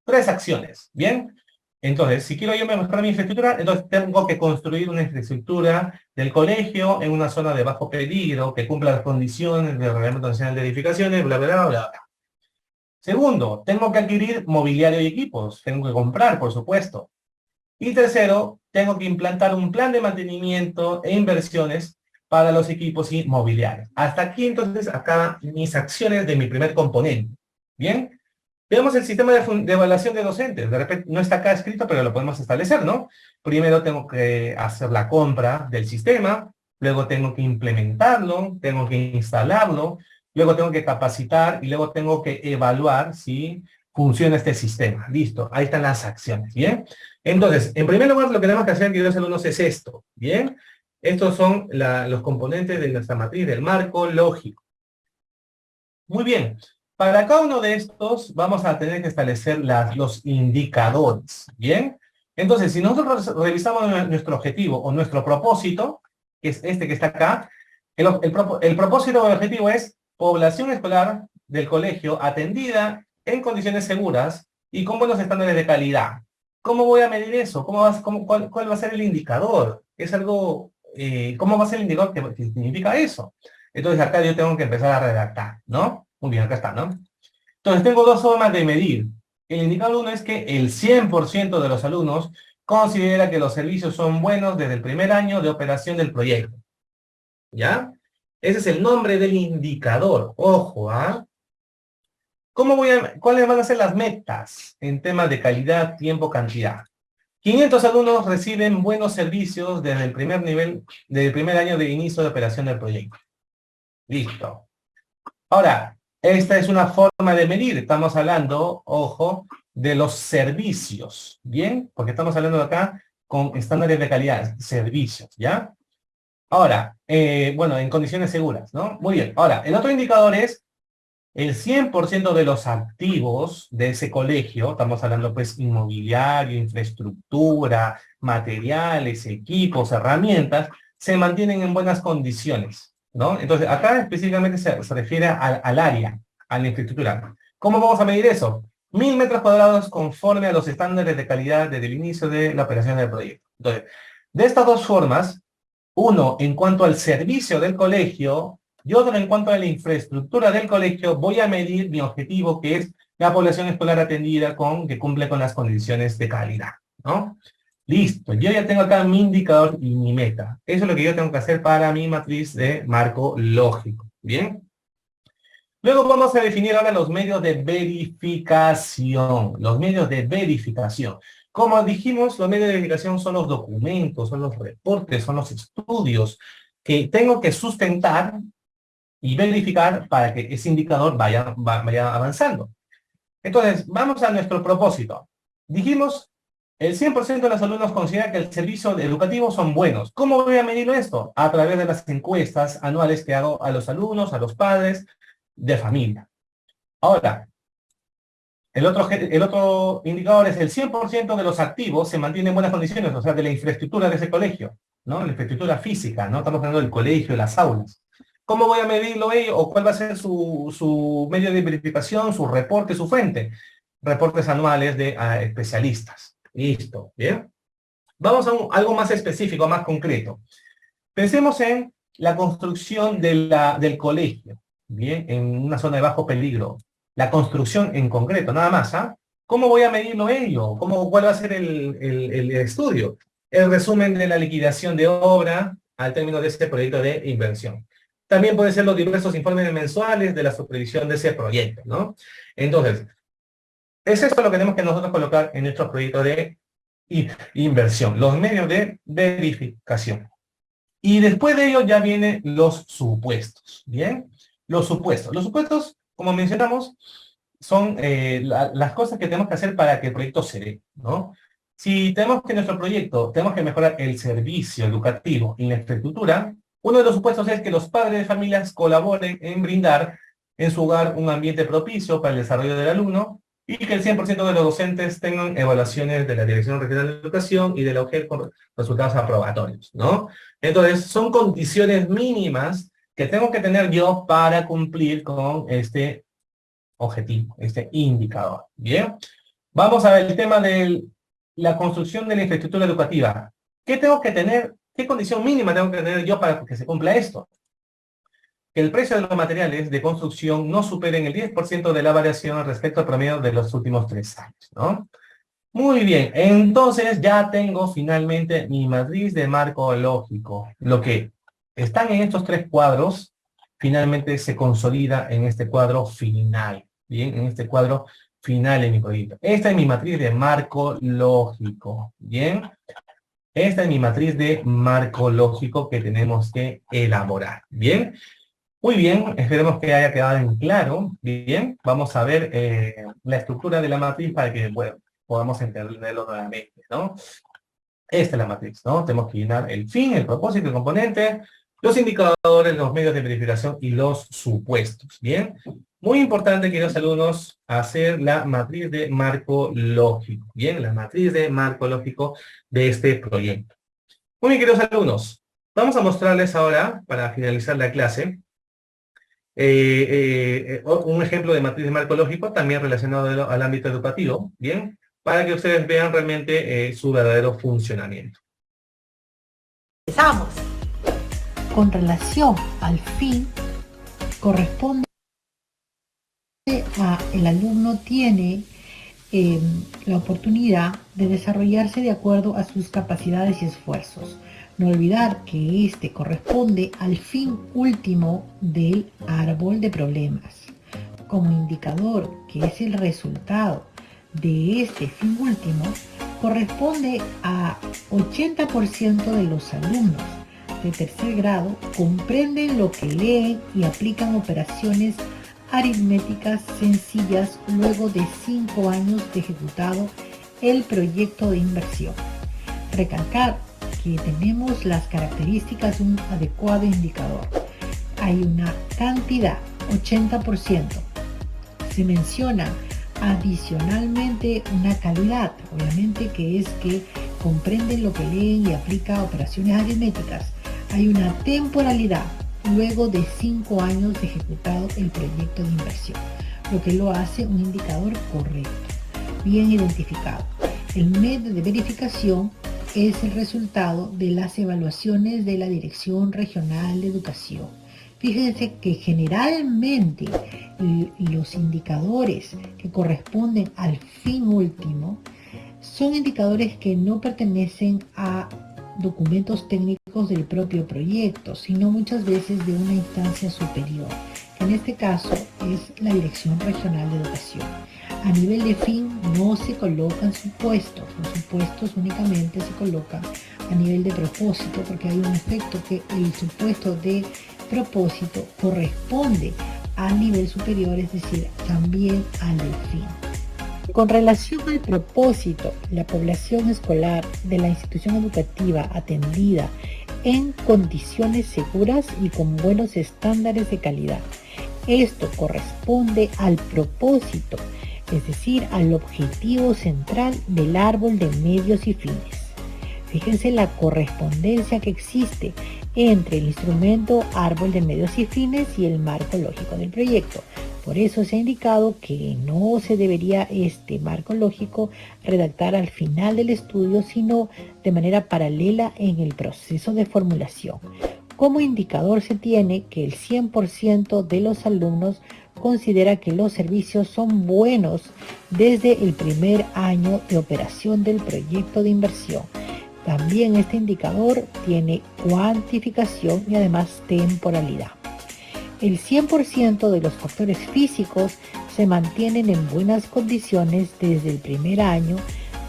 3 acciones. Bien, entonces, si quiero yo mejorar mi infraestructura, entonces tengo que construir una infraestructura del colegio en una zona de bajo peligro, que cumpla las condiciones del Reglamento Nacional de Edificaciones, bla, bla, bla, bla. Segundo, tengo que adquirir mobiliario y equipos. Tengo que comprar, por supuesto. Y tercero, tengo que implantar un plan de mantenimiento e inversiones para los equipos y mobiliarios. Hasta aquí, entonces, acá mis acciones de mi primer componente. ¿Bien? Veamos el sistema de evaluación de docentes. De repente, no está acá escrito, pero lo podemos establecer, ¿no? Primero tengo que hacer la compra del sistema, luego tengo que implementarlo, tengo que instalarlo, luego tengo que capacitar y luego tengo que evaluar si funciona este sistema. Listo, ahí están las acciones, ¿bien? Entonces, en primer lugar, lo que tenemos que hacer, queridos alumnos, es esto, ¿bien? Estos son los componentes de nuestra matriz del marco lógico. Muy bien. Para cada uno de estos vamos a tener que establecer los indicadores, ¿bien? Entonces, si nosotros revisamos nuestro objetivo o nuestro propósito, que es este que está acá, el propósito o el objetivo es población escolar del colegio atendida en condiciones seguras y con buenos estándares de calidad. ¿Cómo voy a medir eso? ¿Cuál va a ser el indicador? Es algo, ¿cómo va a ser el indicador que significa eso? Entonces acá yo tengo que empezar a redactar, ¿no? Muy bien, acá está, ¿no? Entonces tengo 2 formas de medir. El indicador 1 es que el 100% de los alumnos considera que los servicios son buenos desde el primer año de operación del proyecto. ¿Ya? Ese es el nombre del indicador. Ojo, ¿ah? ¿Cuáles van a ser las metas en temas de calidad, tiempo, cantidad? 500 alumnos reciben buenos servicios desde el primer nivel, desde el primer año de inicio de operación del proyecto. Listo. Ahora, esta es una forma de medir. Estamos hablando, ojo, de los servicios. ¿Bien? Porque estamos hablando de acá con estándares de calidad, servicios, ¿ya? Ahora, bueno, en condiciones seguras, ¿no? Muy bien. Ahora, el otro indicador es el 100% de los activos de ese colegio, estamos hablando pues inmobiliario, infraestructura, materiales, equipos, herramientas, se mantienen en buenas condiciones, ¿no? Entonces, acá específicamente se refiere al área, a la infraestructura. ¿Cómo vamos a medir eso? 1000 metros cuadrados conforme a los estándares de calidad desde el inicio de la operación del proyecto. Entonces, de estas dos formas, uno en cuanto al servicio del colegio y otro en cuanto a la infraestructura del colegio, voy a medir mi objetivo, que es la población escolar atendida que cumple con las condiciones de calidad, ¿no? Listo, yo ya tengo acá mi indicador y mi meta. Eso es lo que yo tengo que hacer para mi matriz de marco lógico, ¿bien? Luego vamos a definir ahora los medios de verificación. Los medios de verificación. Como dijimos, los medios de verificación son los documentos, son los reportes, son los estudios que tengo que sustentar y verificar para que ese indicador vaya avanzando. Entonces, vamos a nuestro propósito. Dijimos, el 100% de los alumnos considera que el servicio educativo son buenos. ¿Cómo voy a medirlo esto? A través de las encuestas anuales que hago a los alumnos, a los padres de familia. Ahora, el otro indicador es el 100% de los activos se mantienen en buenas condiciones, o sea, de la infraestructura de ese colegio, ¿no? La infraestructura física, ¿no? Estamos hablando del colegio, las aulas. ¿Cómo voy a medirlo ello? ¿O cuál va a ser su medio de verificación, su reporte, su fuente? Reportes anuales de especialistas. Listo, ¿bien? Vamos a algo más específico, más concreto. Pensemos en la construcción del colegio, ¿bien? En una zona de bajo peligro. La construcción en concreto, nada más, ¿ah? ¿Cómo voy a medirlo ello? ¿Cuál va a ser el estudio? El resumen de la liquidación de obra al término de este proyecto de inversión. También pueden ser los diversos informes mensuales de la supervisión de ese proyecto, ¿no? Entonces, es esto lo que tenemos que nosotros colocar en nuestro proyecto de inversión, los medios de verificación. Y después de ello ya vienen los supuestos, ¿bien? Los supuestos, como mencionamos, son las cosas que tenemos que hacer para que el proyecto se dé, ¿no? Si tenemos que nuestro proyecto, tenemos que mejorar el servicio educativo y la infraestructura, uno de los supuestos es que los padres de familias colaboren en brindar en su hogar un ambiente propicio para el desarrollo del alumno y que el 100% de los docentes tengan evaluaciones de la Dirección Regional de Educación y de la UGEL con resultados aprobatorios, ¿no? Entonces, son condiciones mínimas que tengo que tener yo para cumplir con este objetivo, este indicador, ¿bien? Vamos a ver el tema de la construcción de la infraestructura educativa. ¿Qué tengo que tener? ¿Qué condición mínima tengo que tener yo para que se cumpla esto? Que el precio de los materiales de construcción no superen el 10% de la variación respecto al promedio de los últimos 3 años, ¿no? Muy bien, entonces ya tengo finalmente mi matriz de marco lógico. Lo que están en estos 3 cuadros, finalmente se consolida en este cuadro final, ¿bien? En este cuadro final de mi proyecto. Esta es mi matriz de marco lógico, ¿bien? Esta es mi matriz de marco lógico que tenemos que elaborar, ¿bien? Muy bien, esperemos que haya quedado en claro. Bien, vamos a ver la estructura de la matriz para que bueno, podamos entenderlo nuevamente, ¿no? Esta es la matriz, ¿no? Tenemos que llenar el fin, el propósito, el componente, los indicadores, los medios de verificación y los supuestos, ¿bien? Muy importante, queridos alumnos, hacer la matriz de marco lógico, ¿bien? La matriz de marco lógico de este proyecto. Muy bien, queridos alumnos, vamos a mostrarles ahora, para finalizar la clase, un ejemplo de matriz de marco lógico también relacionado al ámbito educativo, ¿bien? Para que ustedes vean realmente su verdadero funcionamiento. Empezamos. Con relación al fin, corresponde a el alumno tiene la oportunidad de desarrollarse de acuerdo a sus capacidades y esfuerzos. No olvidar que este corresponde al fin último del árbol de problemas. Como indicador, que es el resultado de este fin último, corresponde a 80% de los alumnos de tercer grado comprenden lo que leen y aplican operaciones aritméticas sencillas luego de 5 años de ejecutado el proyecto de inversión. recalcar que tenemos las características de un adecuado indicador. Hay una cantidad, 80%. Se menciona adicionalmente una calidad, obviamente que es que comprenden lo que leen y aplica operaciones aritméticas. Hay una temporalidad, luego de 5 años de ejecutado el proyecto de inversión, lo que lo hace un indicador correcto, bien identificado. El medio de verificación es el resultado de las evaluaciones de la Dirección Regional de Educación. Fíjense que generalmente los indicadores que corresponden al fin último son indicadores que no pertenecen a documentos técnicos del propio proyecto, sino muchas veces de una instancia superior, que en este caso es la Dirección Regional de Educación. A nivel de fin no se colocan supuestos, los supuestos únicamente se colocan a nivel de propósito, porque hay un efecto que el supuesto de propósito corresponde al nivel superior, es decir, también al del fin. Con relación al propósito, la población escolar de la institución educativa atendida en condiciones seguras y con buenos estándares de calidad. Esto corresponde al propósito, es decir, al objetivo central del árbol de medios y fines. Fíjense la correspondencia que existe entre el instrumento árbol de medios y fines y el marco lógico del proyecto. Por eso se ha indicado que no se debería este marco lógico redactar al final del estudio, sino de manera paralela en el proceso de formulación. Como indicador se tiene que el 100% de los alumnos considera que los servicios son buenos desde el primer año de operación del proyecto de inversión. También este indicador tiene cuantificación y además temporalidad. El 100% de los factores físicos se mantienen en buenas condiciones desde el primer año,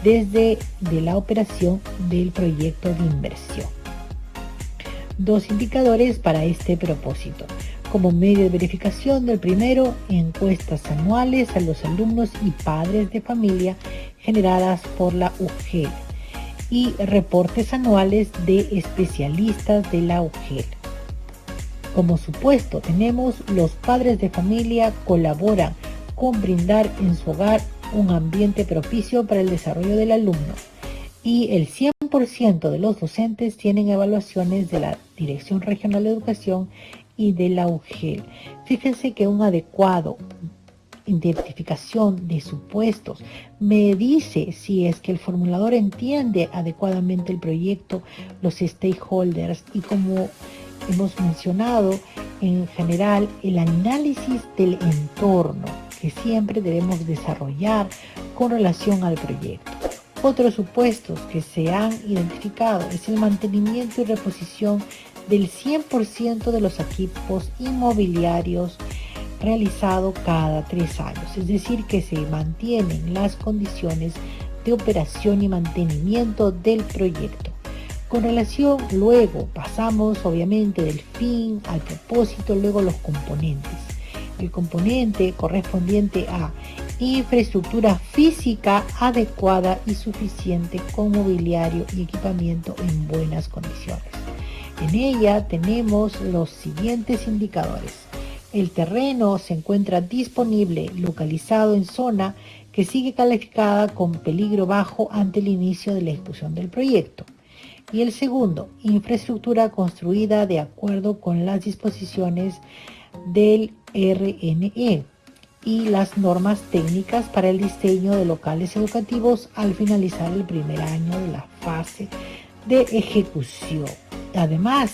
desde la operación del proyecto de inversión. 2 indicadores para este propósito. Como medio de verificación del primero, encuestas anuales a los alumnos y padres de familia generadas por la UGEL y reportes anuales de especialistas de la UGEL. Como supuesto, tenemos los padres de familia colaboran con brindar en su hogar un ambiente propicio para el desarrollo del alumno, y el 100% de los docentes tienen evaluaciones de la Dirección Regional de Educación y de la UGEL. Fíjense que un adecuado identificación de supuestos me dice si es que el formulador entiende adecuadamente el proyecto, los stakeholders, y como hemos mencionado en general el análisis del entorno que siempre debemos desarrollar con relación al proyecto. Otros supuestos que se han identificado es el mantenimiento y reposición del 100% de los equipos inmobiliarios realizado cada 3 años, es decir, que se mantienen las condiciones de operación y mantenimiento del proyecto. Con relación, luego pasamos obviamente del fin al propósito, luego los componentes. El componente correspondiente a infraestructura física adecuada y suficiente con mobiliario y equipamiento en buenas condiciones. En ella tenemos los siguientes indicadores. El terreno se encuentra disponible, localizado en zona que sigue calificada con peligro bajo ante el inicio de la ejecución del proyecto. Y el segundo, infraestructura construida de acuerdo con las disposiciones del RNE y las normas técnicas para el diseño de locales educativos al finalizar el primer año de la fase de ejecución. Además,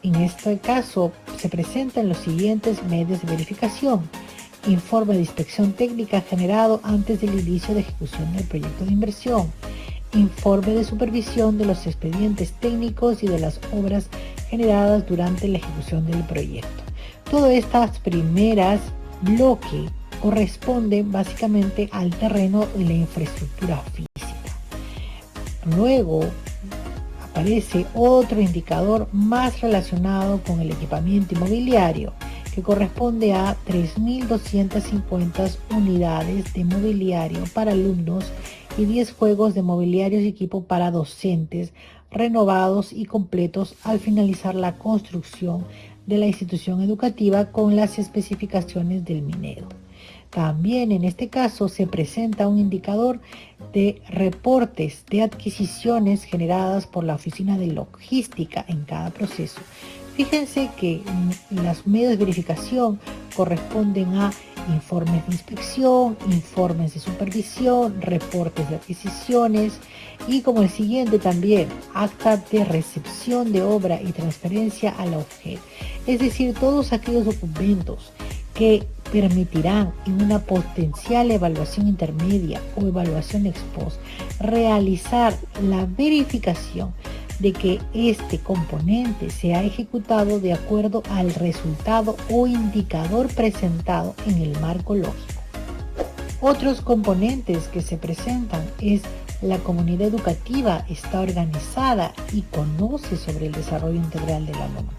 en este caso se presentan los siguientes medios de verificación: informe de inspección técnica generado antes del inicio de ejecución del proyecto de inversión, informe de supervisión de los expedientes técnicos y de las obras generadas durante la ejecución del proyecto. Todas estas primeras bloques corresponden básicamente al terreno y la infraestructura física. Luego aparece otro indicador más relacionado con el equipamiento inmobiliario, que corresponde a 3.250 unidades de mobiliario para alumnos y 10 juegos de mobiliarios y equipo para docentes renovados y completos al finalizar la construcción de la institución educativa con las especificaciones del Minedo. También en este caso se presenta un indicador de reportes de adquisiciones generadas por la oficina de logística en cada proceso. Fíjense que los medios de verificación corresponden a informes de inspección, informes de supervisión, reportes de adquisiciones y como el siguiente también, acta de recepción de obra y transferencia a la OFGEL. Es decir, todos aquellos documentos que permitirán en una potencial evaluación intermedia o evaluación ex post realizar la verificación de que este componente se ha ejecutado de acuerdo al resultado o indicador presentado en el marco lógico. Otros componentes que se presentan es la comunidad educativa está organizada y conoce sobre el desarrollo integral del alumno.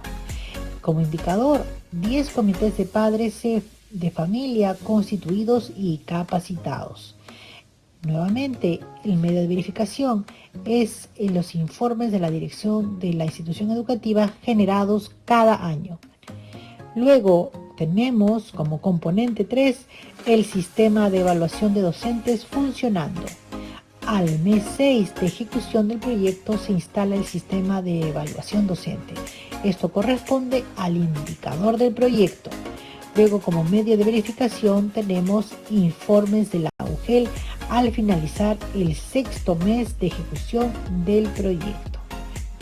Como indicador, 10 comités de padres de familia constituidos y capacitados. Nuevamente, el medio de verificación es en los informes de la dirección de la institución educativa generados cada año. Luego tenemos como componente 3 el sistema de evaluación de docentes funcionando. Al mes 6 de ejecución del proyecto se instala el sistema de evaluación docente. Esto corresponde al indicador del proyecto. Luego, como medio de verificación, tenemos informes de la UGEL al finalizar el 6º mes de ejecución del proyecto.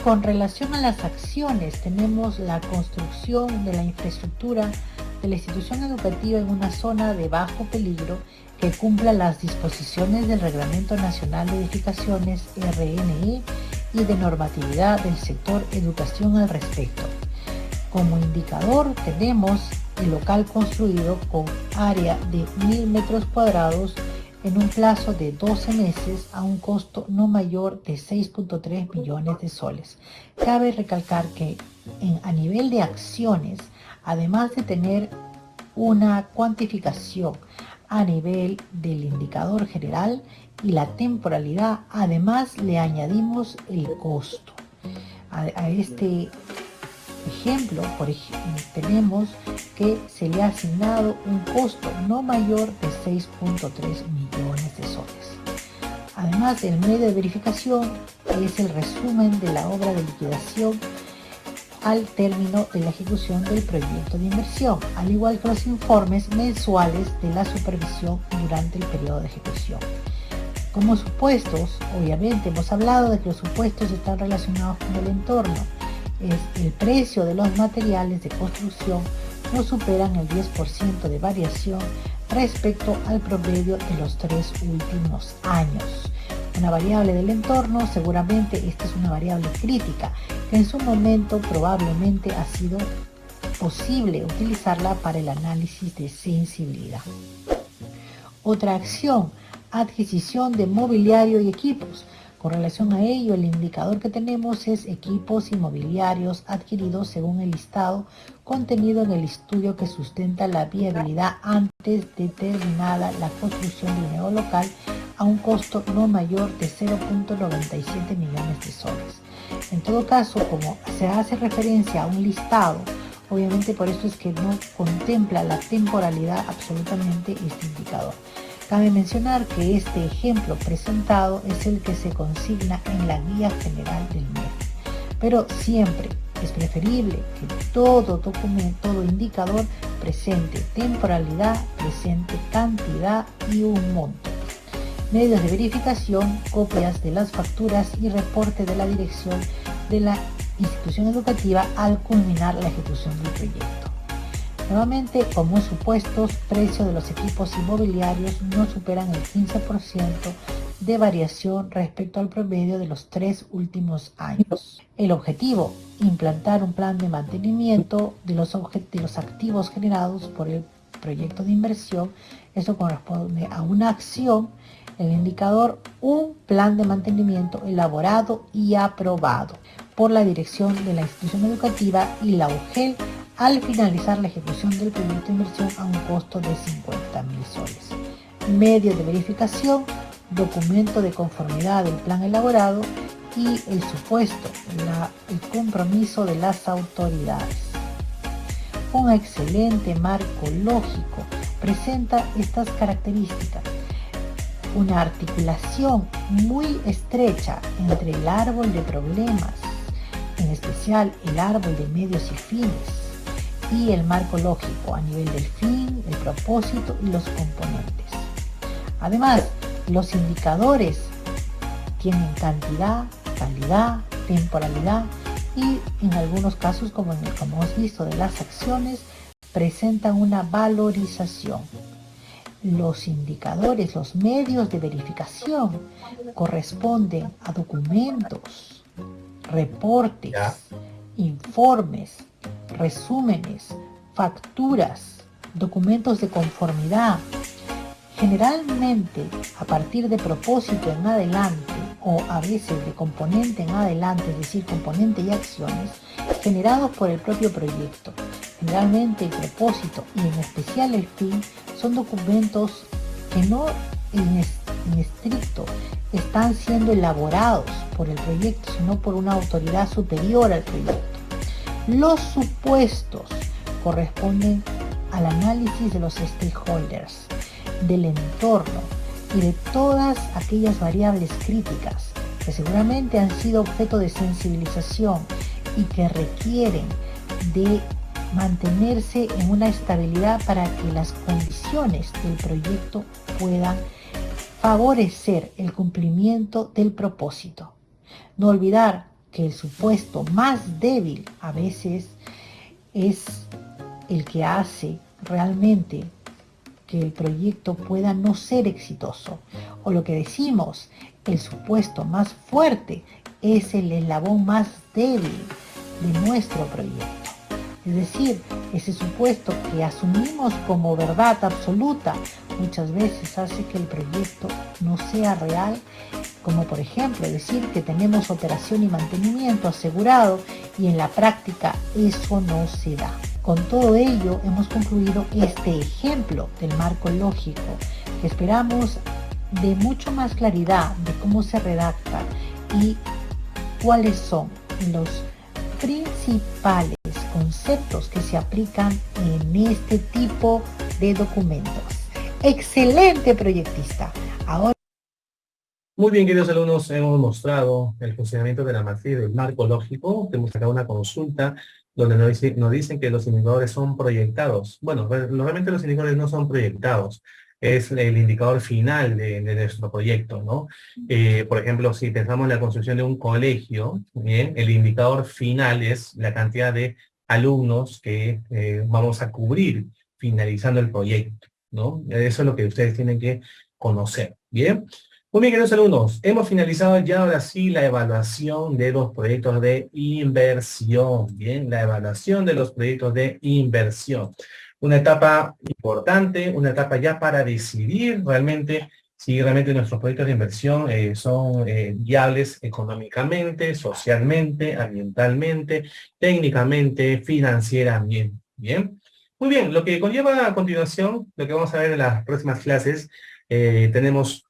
Con relación a las acciones, tenemos la construcción de la infraestructura de la institución educativa en una zona de bajo peligro que cumpla las disposiciones del Reglamento Nacional de Edificaciones RNE y de normatividad del sector educación al respecto. Como indicador tenemos el local construido con área de 1000 metros cuadrados en un plazo de 12 meses a un costo no mayor de 6.3 millones de soles. Cabe recalcar que a nivel de acciones, además de tener una cuantificación a nivel del indicador general y la temporalidad, además le añadimos el costo. A este ejemplo, tenemos que se le ha asignado un costo no mayor de 6.3 millones de soles. Además, el medio de verificación es el resumen de la obra de liquidación al término de la ejecución del proyecto de inversión, al igual que los informes mensuales de la supervisión durante el periodo de ejecución. Como supuestos, obviamente hemos hablado de que los supuestos están relacionados con el entorno. Es el precio de los materiales de construcción no superan el 10% de variación respecto al promedio de los 3 últimos años. Una variable del entorno, seguramente esta es una variable crítica, que en su momento probablemente ha sido posible utilizarla para el análisis de sensibilidad. Otra acción, adquisición de mobiliario y equipos. Con relación a ello, el indicador que tenemos es equipos y mobiliarios adquiridos según el listado contenido en el estudio que sustenta la viabilidad antes de terminada la construcción de un nuevo local a un costo no mayor de 0.97 millones de soles. En todo caso, como se hace referencia a un listado, obviamente por eso es que no contempla la temporalidad absolutamente este indicador. Cabe mencionar que este ejemplo presentado es el que se consigna en la guía general del MEF, pero siempre es preferible que todo documento, todo indicador presente temporalidad, presente cantidad y un monto. Medios de verificación, copias de las facturas y reporte de la dirección de la institución educativa al culminar la ejecución del proyecto. Nuevamente, como supuestos, precios de los equipos inmobiliarios no superan el 15% de variación respecto al promedio de los 3 últimos años. El objetivo, implantar un plan de mantenimiento de los activos generados por el proyecto de inversión. Esto corresponde a una acción. El indicador, un plan de mantenimiento elaborado y aprobado por la dirección de la institución educativa y la UGEL al finalizar la ejecución del proyecto de inversión a un costo de 50.000 soles. Medios de verificación, documento de conformidad del plan elaborado y el supuesto, el compromiso de las autoridades. Un excelente marco lógico presenta estas características. Una articulación muy estrecha entre el árbol de problemas, en especial el árbol de medios y fines, y el marco lógico a nivel del fin, el propósito y los componentes. Además, los indicadores tienen cantidad, calidad, temporalidad y en algunos casos, como hemos visto de las acciones, presentan una valorización. Los indicadores, los medios de verificación corresponden a documentos, reportes, informes, resúmenes, facturas, documentos de conformidad. Generalmente, a partir de propósito en adelante o a veces de componente en adelante, es decir, componente y acciones, generados por el propio proyecto. Generalmente el propósito y en especial el fin son documentos que no en estricto están siendo elaborados por el proyecto, sino por una autoridad superior al proyecto. Los supuestos corresponden al análisis de los stakeholders, del entorno y de todas aquellas variables críticas que seguramente han sido objeto de sensibilización y que requieren de mantenerse en una estabilidad para que las condiciones del proyecto puedan favorecer el cumplimiento del propósito. No olvidar que el supuesto más débil a veces es el que hace realmente que el proyecto pueda no ser exitoso. O lo que decimos, el supuesto más fuerte es el eslabón más débil de nuestro proyecto. Es decir, ese supuesto que asumimos como verdad absoluta muchas veces hace que el proyecto no sea real, como por ejemplo decir que tenemos operación y mantenimiento asegurado y en la práctica eso no se da. Con todo ello hemos concluido este ejemplo del marco lógico que esperamos de mucho más claridad de cómo se redacta y cuáles son los principales conceptos que se aplican en este tipo de documentos. ¡Excelente, proyectista! Ahora... Muy bien, queridos alumnos, hemos mostrado el funcionamiento de la matriz del marco lógico. Hemos sacado una consulta donde nos dicen que los indicadores son proyectados. Bueno, realmente los indicadores no son proyectados. Es el indicador final de nuestro proyecto, ¿no? Por ejemplo, si pensamos en la construcción de un colegio, ¿bien? El indicador final es la cantidad de alumnos que vamos a cubrir finalizando el proyecto, ¿no? Eso es lo que ustedes tienen que conocer, ¿bien? Muy bien, queridos alumnos, hemos finalizado ya ahora sí la evaluación de los proyectos de inversión, ¿bien? La evaluación de los proyectos de inversión. Una etapa importante, una etapa ya para decidir realmente si realmente nuestros proyectos de inversión son viables económicamente, socialmente, ambientalmente, técnicamente, financieramente, ¿bien? Muy bien, lo que conlleva a continuación, lo que vamos a ver en las próximas clases, tenemos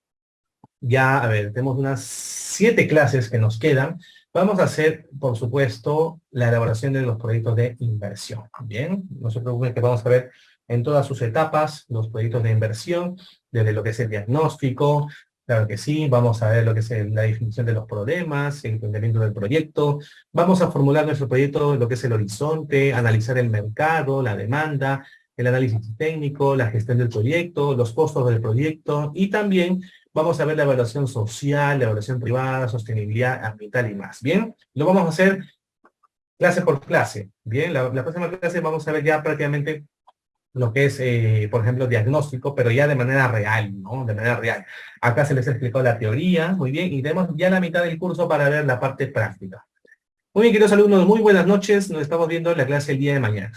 ya, tenemos unas 7 clases que nos quedan. Vamos a hacer, por supuesto, la elaboración de los proyectos de inversión. Bien, no se preocupen que vamos a ver en todas sus etapas los proyectos de inversión, desde lo que es el diagnóstico, claro que sí, vamos a ver lo que es la definición de los problemas, el planteamiento del proyecto, vamos a formular nuestro proyecto, lo que es el horizonte, analizar el mercado, la demanda, el análisis técnico, la gestión del proyecto, los costos del proyecto y también vamos a ver la evaluación social, la evaluación privada, sostenibilidad ambiental y más. Bien, lo vamos a hacer clase por clase. Bien, la próxima clase vamos a ver ya prácticamente lo que es, por ejemplo, diagnóstico, pero ya de manera real, ¿no? De manera real. Acá se les ha explicado la teoría, muy bien, y tenemos ya la mitad del curso para ver la parte práctica. Muy bien, queridos alumnos, muy buenas noches. Nos estamos viendo en la clase el día de mañana.